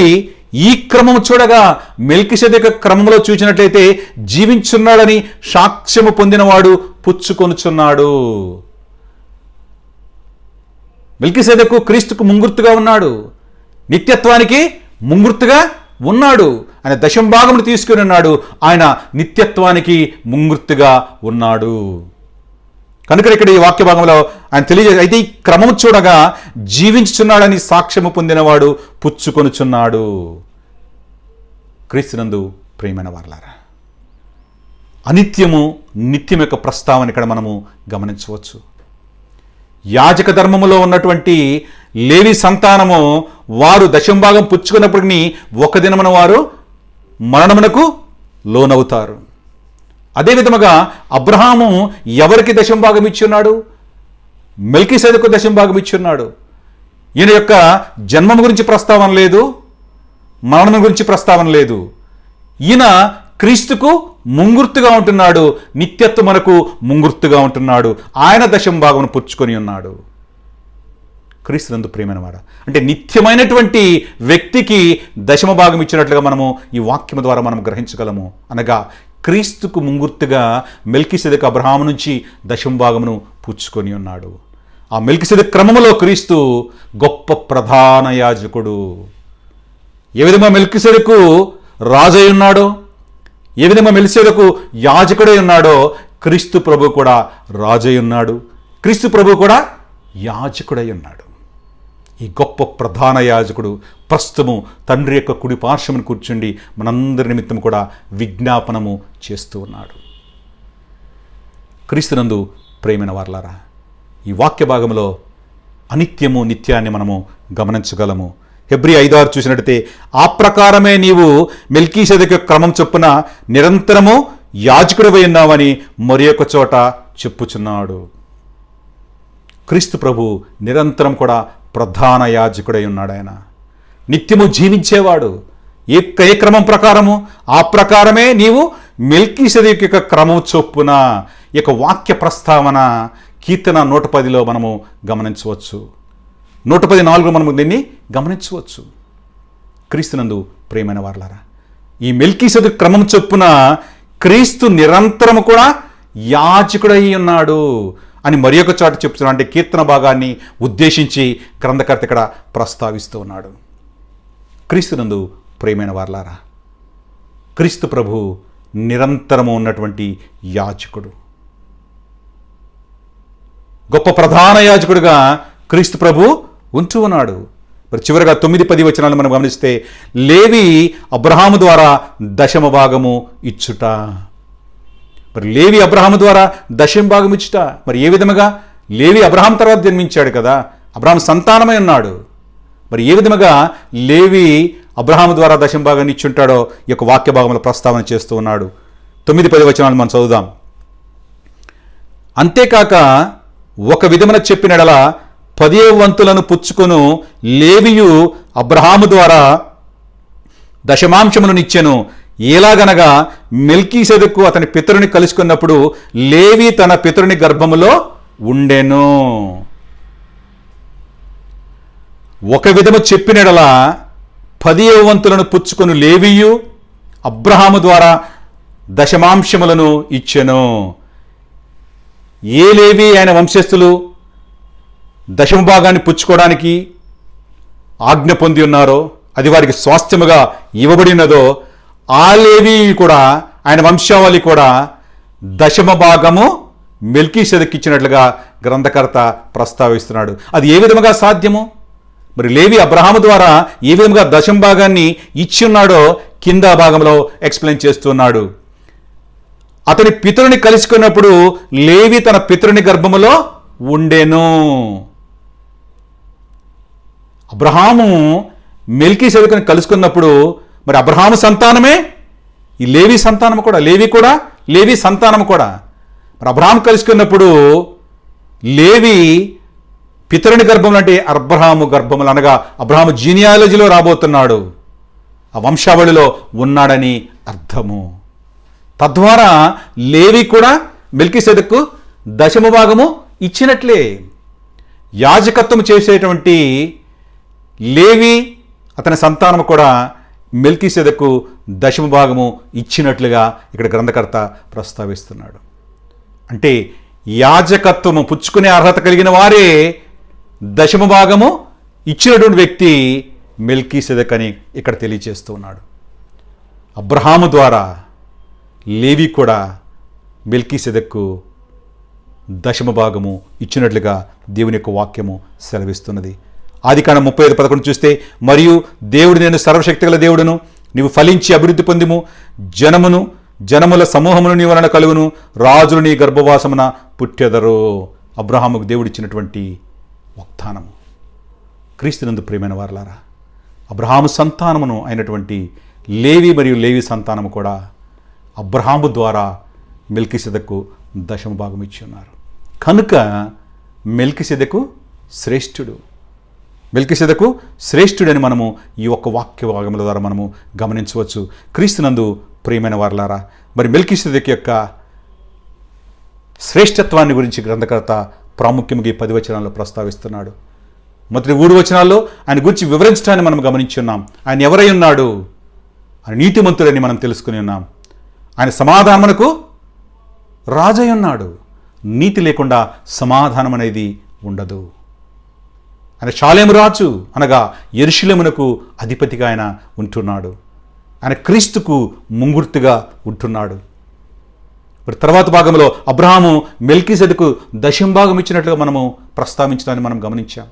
ఈ క్రమము చూడగా మెల్కీసెదెకు క్రమంలో చూసినట్లయితే జీవించున్నాడని సాక్ష్యము పొందినవాడు పుచ్చుకొనుచున్నాడు. మెల్కీసెదెకు క్రీస్తుకు ముంగుర్తుగా ఉన్నాడు, నిత్యత్వానికి ముంగుర్తుగా ఉన్నాడు. ఆయన దశంభాగమును తీసుకుని ఉన్నాడు, ఆయన నిత్యత్వానికి ముంగుర్తుగా ఉన్నాడు. కనుక ఇక్కడ ఈ వాక్య భాగంలో ఆయన తెలియజేసి అయితే ఈ క్రమం చూడగా జీవించుచున్నాడని సాక్ష్యము పొందినవాడు పుచ్చుకొనుచున్నాడు. క్రీస్తునందు ప్రియమైన వారలారా, అనిత్యము నిత్యం యొక్క ప్రస్తావన ఇక్కడ మనము గమనించవచ్చు. యాజక ధర్మములో ఉన్నటువంటి లేవి సంతానము వారు దశంభాగం పుచ్చుకున్నప్పటికీ ఒక దినమున వారు మరణమునకు లోనవుతారు. అదే విధముగా అబ్రహాము ఎవరికి దశంభాగం ఇచ్చున్నాడు? మెల్కీసెదెకు దశంభాగం ఇచ్చున్నాడు. ఈయన యొక్క జన్మం గురించి ప్రస్తావన లేదు, మరణం గురించి ప్రస్తావన లేదు. ఈయన క్రీస్తుకు ముంగుర్తుగా ఉంటున్నాడు, నిత్యత్వమునకు ముంగుర్తుగా ఉంటున్నాడు. ఆయన దశంభాగమును పుచ్చుకొని ఉన్నాడు. క్రీస్తునందు ప్రియమైన వారా, అంటే నిత్యమైనటువంటి వ్యక్తికి దశమ భాగం ఇచ్చినట్లుగా మనము ఈ వాక్యము ద్వారా మనం గ్రహించగలము. అనగా క్రీస్తుకు ముంగుర్తుగా మెల్కీసెదెకు అబ్రహాము నుంచి దశంభాగమును పుచ్చుకొని ఉన్నాడు. ఆ మెల్కీసెదెకు క్రమములో క్రీస్తు గొప్ప ప్రధాన యాజకుడు. ఏ విధంగా మెల్కీసెదెకు రాజై ఉన్నాడో, ఏ విధంగా మెల్కీసెదెకు యాజకుడై ఉన్నాడో, క్రీస్తు ప్రభు కూడా రాజై ఉన్నాడు, క్రీస్తు ప్రభు కూడా యాజకుడై ఉన్నాడు. ఈ గొప్ప ప్రధాన యాజకుడు ప్రస్తుతము తండ్రి యొక్క కుడి పార్శ్వమును కూర్చుండి మనందరి నిమిత్తం కూడా విజ్ఞాపనము చేస్తూ ఉన్నాడు. క్రీస్తునందు ప్రియమైన వారలారా, ఈ వాక్య భాగంలో అనిత్యము నిత్యాన్ని మనము గమనించగలము. హెబ్రీ 5:6 చూసినట్టయితే ఆ ప్రకారమే నీవు మెల్కీసెదెకు క్రమం చొప్పున నిరంతరము యాజకుడివై ఉన్నావని మరి ఒక చోట చెప్పుచున్నాడు. క్రీస్తు ప్రభు నిరంతరం కూడా ప్రధాన యాజకుడై ఉన్నాడు. ఆయన నిత్యము జీవించేవాడు. ఏ క్రమం ప్రకారము ఆ ప్రకారమే నీవు మెల్కీసెదెకు యొక్క క్రమం చొప్పున ఈ యొక్క వాక్య ప్రస్తావన కీర్తన 110లో మనము గమనించవచ్చు. 114 మనము దీన్ని గమనించవచ్చు. క్రీస్తునందు ప్రియమైన వారలారా, ఈ మెల్కీసెదెకు క్రమం చొప్పున క్రీస్తు నిరంతరము కూడా యాజకుడై ఉన్నాడు అని మరి ఒక చోట చెప్తున్నాడు. అంటే కీర్తన భాగాన్ని ఉద్దేశించి గ్రంథకర్త ఇక్కడ ప్రస్తావిస్తూ ఉన్నాడు. క్రీస్తునందు ప్రియమైన వారలారా, క్రీస్తు ప్రభు నిరంతరము ఉన్నటువంటి యాజకుడు, గొప్ప ప్రధాన యాజకుడుగా క్రీస్తు ప్రభు ఉంటూ ఉన్నాడు. మరి చివరిగా 9-10 వచనాలు మనం గమనిస్తే లేవి అబ్రహాము ద్వారా దశమ భాగము ఇచ్చుట. మరి లేవి అబ్రహాము ద్వారా దశమ భాగం ఇచ్చుట మరి ఏ విధముగా? లేవి అబ్రహాం తర్వాత జన్మించాడు కదా, అబ్రహాం సంతానమై ఉన్నాడు. మరి ఏ విధముగా లేవి అబ్రహాము ద్వారా దశమ భాగాన్ని ఇచ్చుంటాడో ఈ యొక్క వాక్య భాగంలో ప్రస్తావన చేస్తూ ఉన్నాడు. 9-10 వచనాలు మనం చదువుదాం. అంతేకాక ఒక విధమున చెప్పినడల 10వ వంతులను పుచ్చుకొను లేవియు అబ్రహాము ద్వారా దశమాంశమును నిచ్చెను. ఎలాగనగా మెల్కీసెదెకు అతని పితరుని కలుసుకున్నప్పుడు లేవి తన పితరుని గర్భములో ఉండెను. ఒక విధము చెప్పినడల 10వ వంతులను పుచ్చుకొని లేవియు అబ్రహాము ద్వారా దశమాంశములను ఇచ్చెను. ఏ లేవి ఆయన వంశస్థులు దశమ భాగాన్ని పుచ్చుకోవడానికి ఆజ్ఞ పొంది ఉన్నారో, అది వారికి స్వాస్థ్యముగా ఇవ్వబడినదో, ఆ లేవి కూడా ఆయన వంశావళి కూడా దశమ భాగము మెల్కీసెదెకు ఇచ్చినట్లుగా గ్రంథకర్త ప్రస్తావిస్తున్నాడు. అది ఏ విధముగా సాధ్యము? మరి లేవి అబ్రహాము ద్వారా ఏ విధంగా దశమ భాగాన్ని ఇచ్చి ఉన్నాడో కింద భాగంలో ఎక్స్ప్లెయిన్ చేస్తున్నాడు. అతని పితరుని కలుసుకున్నప్పుడు లేవి తన పితరుని గర్భములో ఉండెను. అబ్రహాము మెల్కీసెదెకుని కలుసుకున్నప్పుడు మరి అబ్రహాము సంతానమే ఈ లేవి సంతానము కూడా, లేవి సంతానము కూడా. మరి అబ్రహాము కలుసుకున్నప్పుడు లేవి పితరుని గర్భములు అంటే అబ్రహాము గర్భములు అనగా అబ్రహాము జీనియాలజీలో రాబోతున్నాడు, ఆ వంశావళిలో ఉన్నాడని అర్థము. తద్వారా లేవి కూడా మెల్కీసెదెకు దశమ భాగము ఇచ్చినట్లే. యాజకత్వం చేసేటువంటి లేవి అతని సంతానము కూడా మెల్కీసెదెకు దశమ భాగము ఇచ్చినట్లుగా ఇక్కడ గ్రంథకర్త ప్రస్తావిస్తున్నాడు. అంటే యాజకత్వము పుచ్చుకునే అర్హత కలిగిన వారే దశమ భాగము ఇచ్చినటువంటి వ్యక్తి మెల్కీసెదెకు అని ఇక్కడ తెలియచేస్తూ ఉన్నాడు. అబ్రహాము ద్వారా లేవి కూడా మెల్కీసెదెకు దశమ భాగము ఇచ్చినట్లుగా దేవుని యొక్క వాక్యము సెలవిస్తున్నది. ఆదికాండం 35:11 చూస్తే, మరియు దేవుడు నేను సర్వశక్తిగల దేవుడును, నీవు ఫలించి అభివృద్ధి పొందిము, జనముల సమూహమును నీ వలన కలుగును, రాజులు నీ గర్భవాసమున పుట్టెదరు. అబ్రహాముకు దేవుడిచ్చినటువంటి వాగ్దానము. క్రీస్తునందు ప్రియమైన వారలారా, అబ్రహాము సంతానమును అయినటువంటి లేవి మరియు లేవి సంతానము కూడా అబ్రహాము ద్వారా మెల్కీసెదెకు దశమ భాగం ఇచ్చి ఉన్నారు. కనుక మెల్కీసెదెకు శ్రేష్ఠుడని మనము ఈ ఒక్క వాక్య భాగముల ద్వారా మనము గమనించవచ్చు. క్రీస్తునందు ప్రియమైన వారలారా, మరి మెల్కీసెదెకు యొక్క శ్రేష్ఠత్వాన్ని గురించి గ్రంథకర్త ప్రాముఖ్యంగా ఈ 10 వచనాల్లో ప్రస్తావిస్తున్నాడు. మొదటి 3 వచనాల్లో ఆయన గురించి వివరించడాన్ని మనం గమనించి ఉన్నాం. ఆయన ఎవరై ఉన్నాడు? ఆయన నీతిమంతుడని మనం తెలుసుకుని ఉన్నాం. ఆయన సమాధానమునకు రాజై ఉన్నాడు. నీతి లేకుండా సమాధానం అనేది ఉండదు. ఆయన షాలేము రాజు అనగా యెరూషలేమునకు అధిపతిగా ఆయన ఉంటున్నాడు. ఆయన క్రీస్తుకు ముంగుర్తుగా ఉంటున్నాడు. మరి తర్వాత భాగంలో అబ్రహాము మెల్కీసెదెకు దశమ భాగం ఇచ్చినట్లుగా మనము ప్రస్తావించడాన్ని మనం గమనించాం.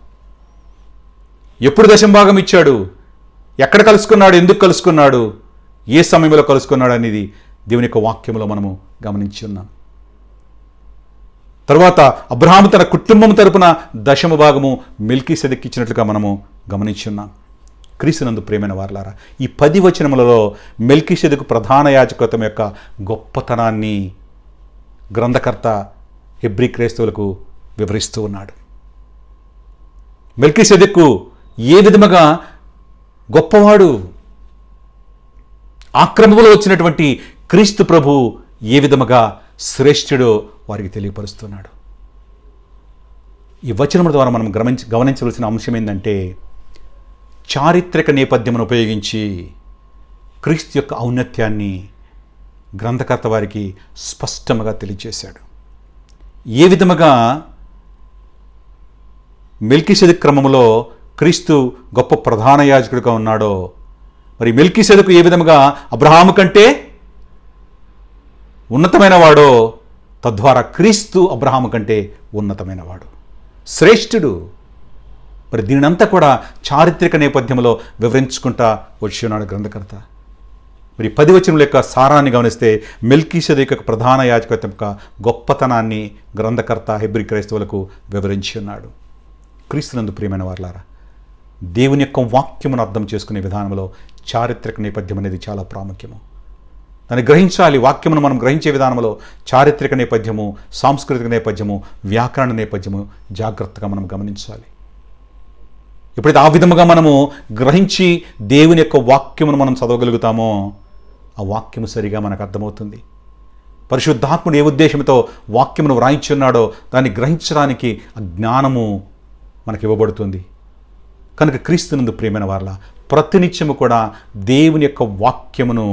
ఎప్పుడు దశమ భాగం ఇచ్చాడు? ఎక్కడ కలుసుకున్నాడు? ఎందుకు కలుసుకున్నాడు? ఏ సమయంలో కలుసుకున్నాడు అనేది దేవుని యొక్క వాక్యంలో మనము గమనించి ఉన్నాం. తర్వాత అబ్రహాము తన కుటుంబం తరపున దశమ భాగము మెల్కీసెదెకు ఇచ్చినట్లుగా మనము గమనించి ఉన్నాం. క్రీస్తునందు ప్రియమైన వారలారా, ఈ 10 వచనములలో మెల్కీసెదెకు ప్రధాన యాజకత్వం యొక్క గొప్పతనాన్ని గ్రంథకర్త హెబ్రీ క్రైస్తవులకు వివరిస్తూ ఉన్నాడు. మెల్కీసెదెకు ఏ విధముగా గొప్పవాడు, ఆ క్రమంలో వచ్చినటువంటి క్రీస్తు ప్రభు ఏ విధముగా శ్రేష్ఠుడో వారికి తెలియపరుస్తున్నాడు. ఈ వచనముల ద్వారా మనం గమనించవలసిన అంశం ఏంటంటే, చారిత్రక నేపథ్యమును ఉపయోగించి క్రీస్తు యొక్క ఔన్నత్యాన్ని గ్రంథకర్త వారికి స్పష్టంగా తెలియజేశాడు. ఏ విధముగా మెల్కీసెదెకు క్రమంలో క్రీస్తు గొప్ప ప్రధాన యాజకుడిగా ఉన్నాడో, మరి మెల్కీసెదెకు ఏ విధముగా అబ్రహాము కంటే ఉన్నతమైన వాడో, తద్వారా క్రీస్తు అబ్రహాము కంటే ఉన్నతమైన వాడు, శ్రేష్ఠుడు. మరి దీనంతా కూడా చారిత్రక నేపథ్యంలో వివరించుకుంటా వచ్చి ఉన్నాడు గ్రంథకర్త. మరి 10 వచనముల యొక్క సారాన్ని గమనిస్తే మెల్కీసెదెకు యొక్క ప్రధాన యాజకత్వం యొక్క గొప్పతనాన్ని గ్రంథకర్త హెబ్రీ క్రైస్తవులకు వివరించి ఉన్నాడు. క్రీస్తునందు ప్రియమైన వారలారా, దేవుని యొక్క వాక్యమును అర్థం చేసుకునే విధానంలో చారిత్రక నేపథ్యం అనేది చాలా ప్రాముఖ్యము. దాన్ని గ్రహించాలి. వాక్యమును మనం గ్రహించే విధానంలో చారిత్రక నేపథ్యము, సాంస్కృతిక నేపథ్యము, వ్యాకరణ నేపథ్యము జాగ్రత్తగా మనం గమనించాలి. ఎప్పుడైతే ఆ విధముగా మనము గ్రహించి దేవుని యొక్క వాక్యమును మనం చదవగలుగుతామో ఆ వాక్యము సరిగా మనకు అర్థమవుతుంది. పరిశుద్ధాత్ముడు ఏ ఉద్దేశంతో వాక్యమును వ్రాయించున్నాడో దాన్ని గ్రహించడానికి ఆ జ్ఞానము మనకి ఇవ్వబడుతుంది. కనుక క్రీస్తునందు ప్రియమైన వారలా, ప్రతినిత్యము కూడా దేవుని యొక్క వాక్యమును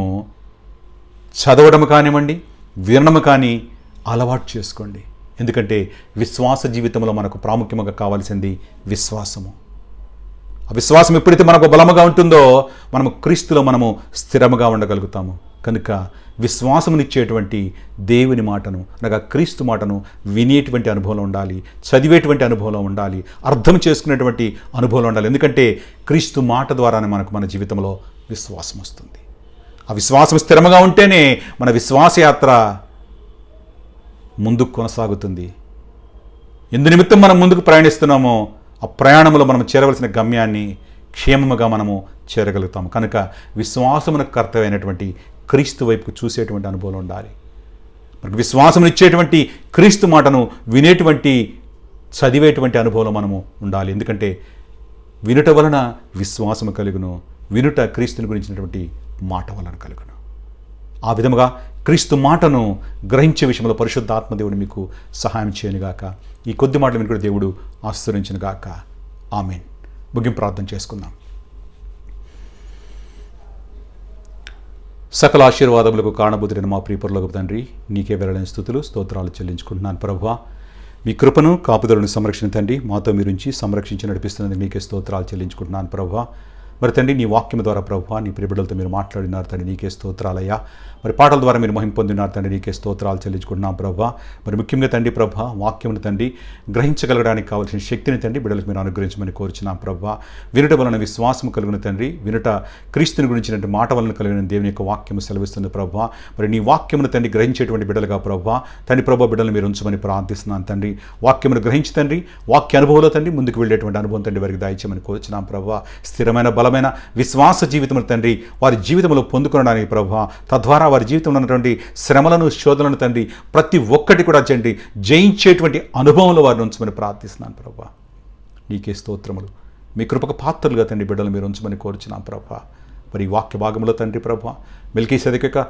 చదవడం కానివ్వండి, వినడం కానీ అలవాటు చేసుకోండి. ఎందుకంటే విశ్వాస జీవితంలో మనకు ప్రాముఖ్యంగా కావాల్సింది విశ్వాసము. ఆ విశ్వాసం ఎప్పుడైతే మనకు బలముగా ఉంటుందో మనము క్రీస్తులో మనము స్థిరముగా ఉండగలుగుతాము. కనుక విశ్వాసమునిచ్చేటువంటి దేవుని మాటను అనగా క్రీస్తు మాటను వినేటువంటి అనుభవంలో ఉండాలి, చదివేటువంటి అనుభవంలో ఉండాలి, అర్థం చేసుకునేటువంటి అనుభవంలో ఉండాలి. ఎందుకంటే క్రీస్తు మాట ద్వారానే మనకు మన జీవితంలో విశ్వాసం వస్తుంది. ఆ విశ్వాసం స్థిరముగా ఉంటేనే మన విశ్వాసయాత్ర ముందుకు కొనసాగుతుంది. ఎందు నిమిత్తం మనం ముందుకు ప్రయాణిస్తున్నామో ఆ ప్రయాణంలో మనం చేరవలసిన గమ్యాన్ని క్షేమముగా మనము చేరగలుగుతాము. కనుక విశ్వాసమునకు కర్తవ్యమైనటువంటి క్రీస్తు వైపుకు చూసేటువంటి అనుభవం ఉండాలి. మనకు విశ్వాసం ఇచ్చేటువంటి క్రీస్తు మాటను వినేటువంటి చదివేటువంటి అనుభవంలో మనము ఉండాలి. ఎందుకంటే వినుట వలన విశ్వాసము కలుగును, వినుట క్రీస్తుని గురించినటువంటి మాట వలన కలుగును. ఆ విధముగా క్రీస్తు మాటను గ్రహించే విషయంలో పరిశుద్ధాత్మ దేవుడు మీకు సహాయం చేయనుగాక. ఈ కొద్ది మాటలు మీరు కూడా దేవుడు ఆశీర్వదించునుగాక. ఆమేన్. ముగింపు ప్రార్థన చేసుకుందాం. సకల ఆశీర్వాదములకు కారణభూతుడైన మా ప్రియపరలోకపు తండ్రి, నీకే వెళ్ళని స్తుతులు స్తోత్రాలు చెల్లించుకుంటున్నాను ప్రభువా. మీ కృపను కాపుదలను సంరక్షణ తండ్రి మాతో మీరుంచి సంరక్షించి నడిపిస్తున్నందుకు మీకే స్తోత్రాలు చెల్లించుకుంటున్నాను ప్రభువా. మరి తండ్రి నీ వాక్యం ద్వారా ప్రభువా నీ ప్రియబిడ్డలతో మీరు మాట్లాడినారు తండ్రి, నీకే స్తోత్రాలయ్యా. మరి పాటల ద్వారా మీరు మహిమ పొందినారు తండ్రి, నీకే స్తోత్రాలు చెల్లించుకుంటున్నాం ప్రభువా. మరి ముఖ్యంగా తండ్రి ప్రభువా వాక్యమును తండ్రి గ్రహించగలగడానికి కావాల్సిన శక్తిని తండ్రి బిడ్డలకు మీరు అనుగ్రహించమని కోరుచున్నాం ప్రభువా. వినుట వలన విశ్వాసము కలిగిన తండ్రి, వినుట క్రీస్తుని గురించినటువంటి మాట వలన కలిగిన దేవుని యొక్క వాక్యము సెలవిస్తుంది ప్రభువా. మరి నీ వాక్యమును తండ్రి గ్రహించేటువంటి బిడ్డలుగా ప్రభువా తండ్రి ప్రభువా బిడ్డలను మీరు ఉంచమని ప్రార్థిస్తున్నాను తండ్రి. వాక్యమును గ్రహించి తండ్రి వాక్య అనుభవంలో తండ్రి ముందుకు వెళ్ళేటువంటి అనుభవం తండ్రి వారికి దాయిచ్చమని కోరుచున్నాం ప్రభువా. స్థిరమైన బలమైన విశ్వాస జీవితమును తండ్రి వారి జీవితంలో పొందుకోవడానికి ప్రభువా, తద్వారా వారి జీవితంలో ఉన్నటువంటి శ్రమలను శోధనలను తండ్రి ప్రతి ఒక్కటి కూడా తండ్రి జయించేటువంటి అనుభవంలో వారిని ఉంచమని ప్రార్థిస్తున్నాను ప్రభువా. నీకే స్తోత్రములు. మీ కృపకు పాత్రలుగా తండ్రి బిడ్డలు మీరు ఉంచమని కోరుచున్నాం ప్రభువా. మరి ఈ వాక్య భాగంలో తండ్రి ప్రభువా మెల్కీసెదెకు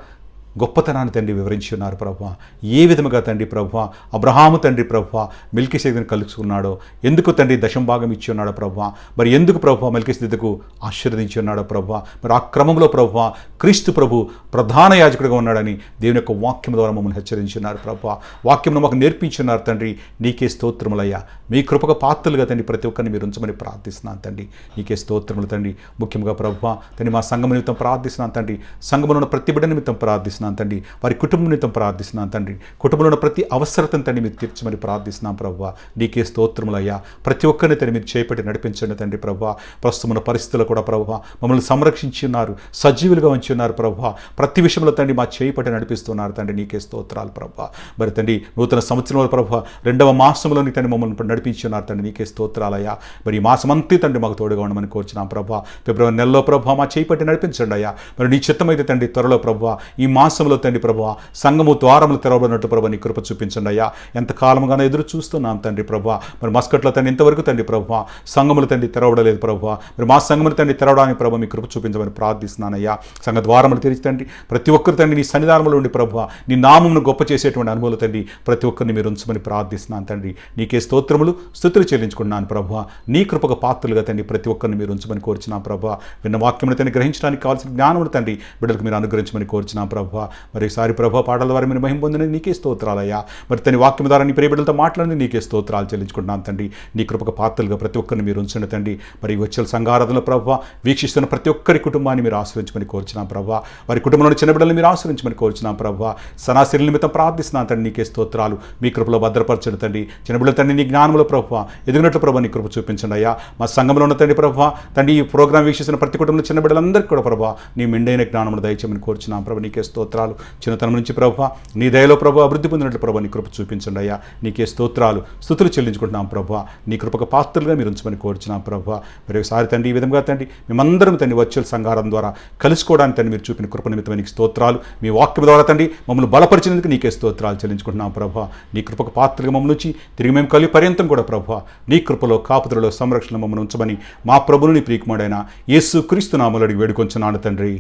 గొప్పతనాన్ని తండ్రి వివరించి ఉన్నారు ప్రభువా. ఏ విధముగా తండ్రి ప్రభువా అబ్రహాము తండ్రి ప్రభువా మెల్కీసెదెకును కలుసుకున్నాడో, ఎందుకు తండ్రి దశం భాగం ఇచ్చి ఉన్నాడో ప్రభువా, మరి ఎందుకు ప్రభువా మెల్కీసెదెకును ఆశీర్వదించి ఉన్నాడో ప్రభువా, మరి ఆ క్రమంలో ప్రభువా క్రీస్తు ప్రభు ప్రధాన యాజకుడిగా ఉన్నాడని దేవుని యొక్క వాక్యం ద్వారా మమ్మల్ని హెచ్చరించి ఉన్నారు ప్రభువా. వాక్యంను మాకు నేర్పించున్నారు తండ్రి, నీకే స్తోత్రములయ్యా. మీ కృపకు పాత్రలుగా తండ్రి ప్రతి ఒక్కరిని మీరు ఉంచమని ప్రార్థిస్తున్నాను తండ్రి, నీకే స్తోత్రములు తండ్రి. ముఖ్యంగా ప్రభువా తండ్రి మా సంఘం నిమిత్తం ప్రార్థిస్తున్నాను తండ్రి, సంఘంలో ఉన్న ప్రతి బిడ్డ నిమిత్తం ప్రార్థిస్తున్నాను తండ్రి, వారి కుటుంబం నిమిత్తం ప్రార్థిస్తున్నాను తండ్రి, కుటుంబంలో ఉన్న ప్రతి అవసరతను తండ్రి మీరు తీర్చమని ప్రార్థిస్తున్నాం ప్రభువా. నీకే స్తోత్రములయ్యా. ప్రతి ఒక్కరిని తండ్రి మీరు చేపట్టి నడిపించండి తండ్రి ప్రభువా. ప్రస్తుతమున్న పరిస్థితుల్లో కూడా ప్రభువా మమ్మల్ని సంరక్షించి ఉన్నారు, సజీవులుగా ఉంచి ఉన్నారు ప్రభువా. ప్రతి విషయంలో తండ్రి మా చేపట్టి నడిపిస్తున్నారు తండ్రి, నీకే స్తోత్రాలు ప్రభువా. మరి తండ్రి నూతన సంవత్సరంలో ప్రభువా 2వ మాసంలోని తండ్రి మమ్మల్ని నడిపించి ఉన్నారు తండ్రి, నీకే స్తోత్రాలయ్యా. మరి ఈ మాసమంతా తండ్రి మాకు తోడుగా ఉండమని కోరుచున్నాం ప్రభువా. ఫిబ్రవరి నెలలో ప్రభువా మా చేపట్టి నడిపించండి అయ్యా. మరి నీ చిత్తమైతే తండ్రి త్వరలో ప్రభువా ఈ మాసంలో తండ్రి ప్రభువా సంఘము ద్వారములు తెరవబడినట్టు ప్రభువా నీ కృప చూపించండి అయ్యా. ఎంత కాలంగానో ఎదురు చూస్తున్నాం తండ్రి ప్రభువా. మరి మస్కట్లో తండ్రి ఇంతవరకు తండ్రి ప్రభువా సంఘములు తండ్రి తెరవడలేదు ప్రభువా. మరి మా సంఘములు తండ్రి తెరవడానికి ప్రభువా మీ కృప చూపించమని ప్రార్థిస్తున్నానయ్యా. సంఘ ద్వారములు తెరిచి తండ్రి ప్రతి ఒక్కరు తండ్రి నీ సన్నిధానంలో ఉండి ప్రభువా నీ నామమును గొప్ప చేసేటువంటి అనుభవాలు తండ్రి ప్రతి ఒక్కరిని మీరు ఉంచమని ప్రార్థిస్తున్నాను తండ్రి, నీకే స్తోత్రములు స్తుతులు చెల్లించుకున్నాను ప్రభువా. నీ కృపకు పాత్రలుగా తండ్రి ప్రతి ఒక్కరిని మీరు ఉంచమని కోరుచున్నాం ప్రభువా. విన్న వాక్యమును తండ్రి గ్రహించడానికి కావాల్సిన జ్ఞానమును తండ్రి బిడ్డలకు మీరు అనుగ్రహించమని కోరుచున్నాం ప్రభువా. మరోసారి ప్రభువా పాటల ద్వారా మీరు మహిమ పొందినది నీకే స్తోత్రాలయ్యా. మరి తన వాక్యం ద్వారా నీ ప్రియ బిడ్డలతో మాట్లాడింది నీకే స్తోత్రాలు చెల్లించుకుంటున్నాను తండ్రి. నీ కృపకు పాత్రలుగా ప్రతి ఒక్కరిని మీరు ఉంచండి తండ్రి. మరి వచ్చే సంఘారాధనలో ప్రభువా వీక్షిస్తున్న ప్రతి ఒక్కరి కుటుంబాన్ని మీరు ఆశ్రయించమని కోరుచున్నాం ప్రభువా. వారి కుటుంబంలోని చిన్న బిడ్డలను మీరు ఆశ్రయించమని కోరుచున్నాం ప్రభువా. సనాశిల నిమిత్తం ప్రార్థిస్తున్నాను తండ్రి, నీకే స్తోత్రాలు. మీ కృపలో భద్రపరచండి తండ్రి. చిన్న బిడ్డల తండ్రి నీ జ్ఞానంలో ప్రభువా ఎదుగునట్లు ప్రభావ నీ కృప చూపించండి అయ్యా. మా సంఘంలో ఉన్న తండ్రి ప్రభువా తండ్రి ఈ ప్రోగ్రాం వీక్షిస్తున్న ప్రతి కుటుంబంలో చిన్న బిడ్డలందరికీ కూడా ప్రభువా నీ మెండైన జ్ఞానమును దయచేయమని కోరుచున్నాం ప్రభు, నీకే స్తోత్రాలు. చిన్నతనం నుంచి ప్రభువా నీ దయలో ప్రభు అభివృద్ధి పొందినట్లు ప్రభు నీ కృప చూపించండి అయ్యా. నీకే స్తోత్రాలు స్తుతులు చెల్లించుకుంటున్నాం ప్రభువా. నీ కృపకు పాత్రలుగా మీరు ఉంచమని కోరుచున్నాం ప్రభువా. మరి ఒకసారి తండ్రి ఈ విధంగా తండ్రి మేమందరం తండ్రి వర్చువల్ సంఘారం ద్వారా కలుసుకోవడానికి తండ్రి మీరు చూపిన కృప నిమిత్తం నీకు స్తోత్రాలు. మీ వాక్యం ద్వారా తండ్రి మమ్మల్ని బలపరిచినందుకు నీకే స్తోత్రాలు చెల్లించుకుంటున్నాం ప్రభువా. నీ కృపకు పాత్రలుగా మమ్మల్ని నుంచి తిరిగి మేము కలిగి పర్యంతం కూడా ప్రభువా నీ కృపలో కాపుదలలో సంరక్షణ మమ్మల్ని ఉంచమని మా ప్రభువుని నీ ప్రియకుమారుడైన యేసు క్రీస్తు నామములో అడిగి వేడుకొంచున్నాను తండ్రి,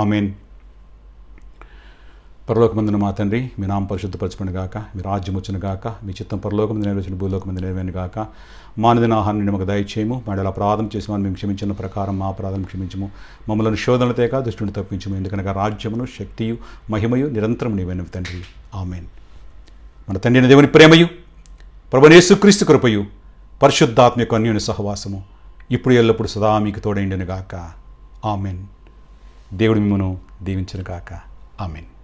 ఆమేన్. పరలోకమందున మా తండ్రి, మీ నామం పరిశుద్ధపరచబడును గాక, మీ రాజ్యం వచ్చును గాక, మీ చిత్తం పరలోకమందు నెరవేర్చిన భూలోకమందు నెరవేరును గాక. మానదిన ఆహారాన్ని మాకు దయచేయము, మాడల అపరాధం చేసి మనం మేము క్షమించిన ప్రకారం మా అపరాధం క్షమించము, మమ్మల్ని శోధనలు తేక దుష్టుని తప్పించము, ఎందుకనగా రాజ్యమును శక్తియు మహిమయు నిరంతరం నీవైన తండ్రి. ఆమేన్. మన తండ్రి అయిన దేవుని ప్రేమయు, ప్రభువైన యేసుక్రీస్తు కృపయు, పరిశుద్ధాత్మ యొక్క అన్యోన్య సహవాసము ఇప్పుడు ఎల్లప్పుడు సదా మీకు తోడైండును గాక. ఆమేన్. దేవుడు మిమ్మను దీవించును గాక. ఆమేన్.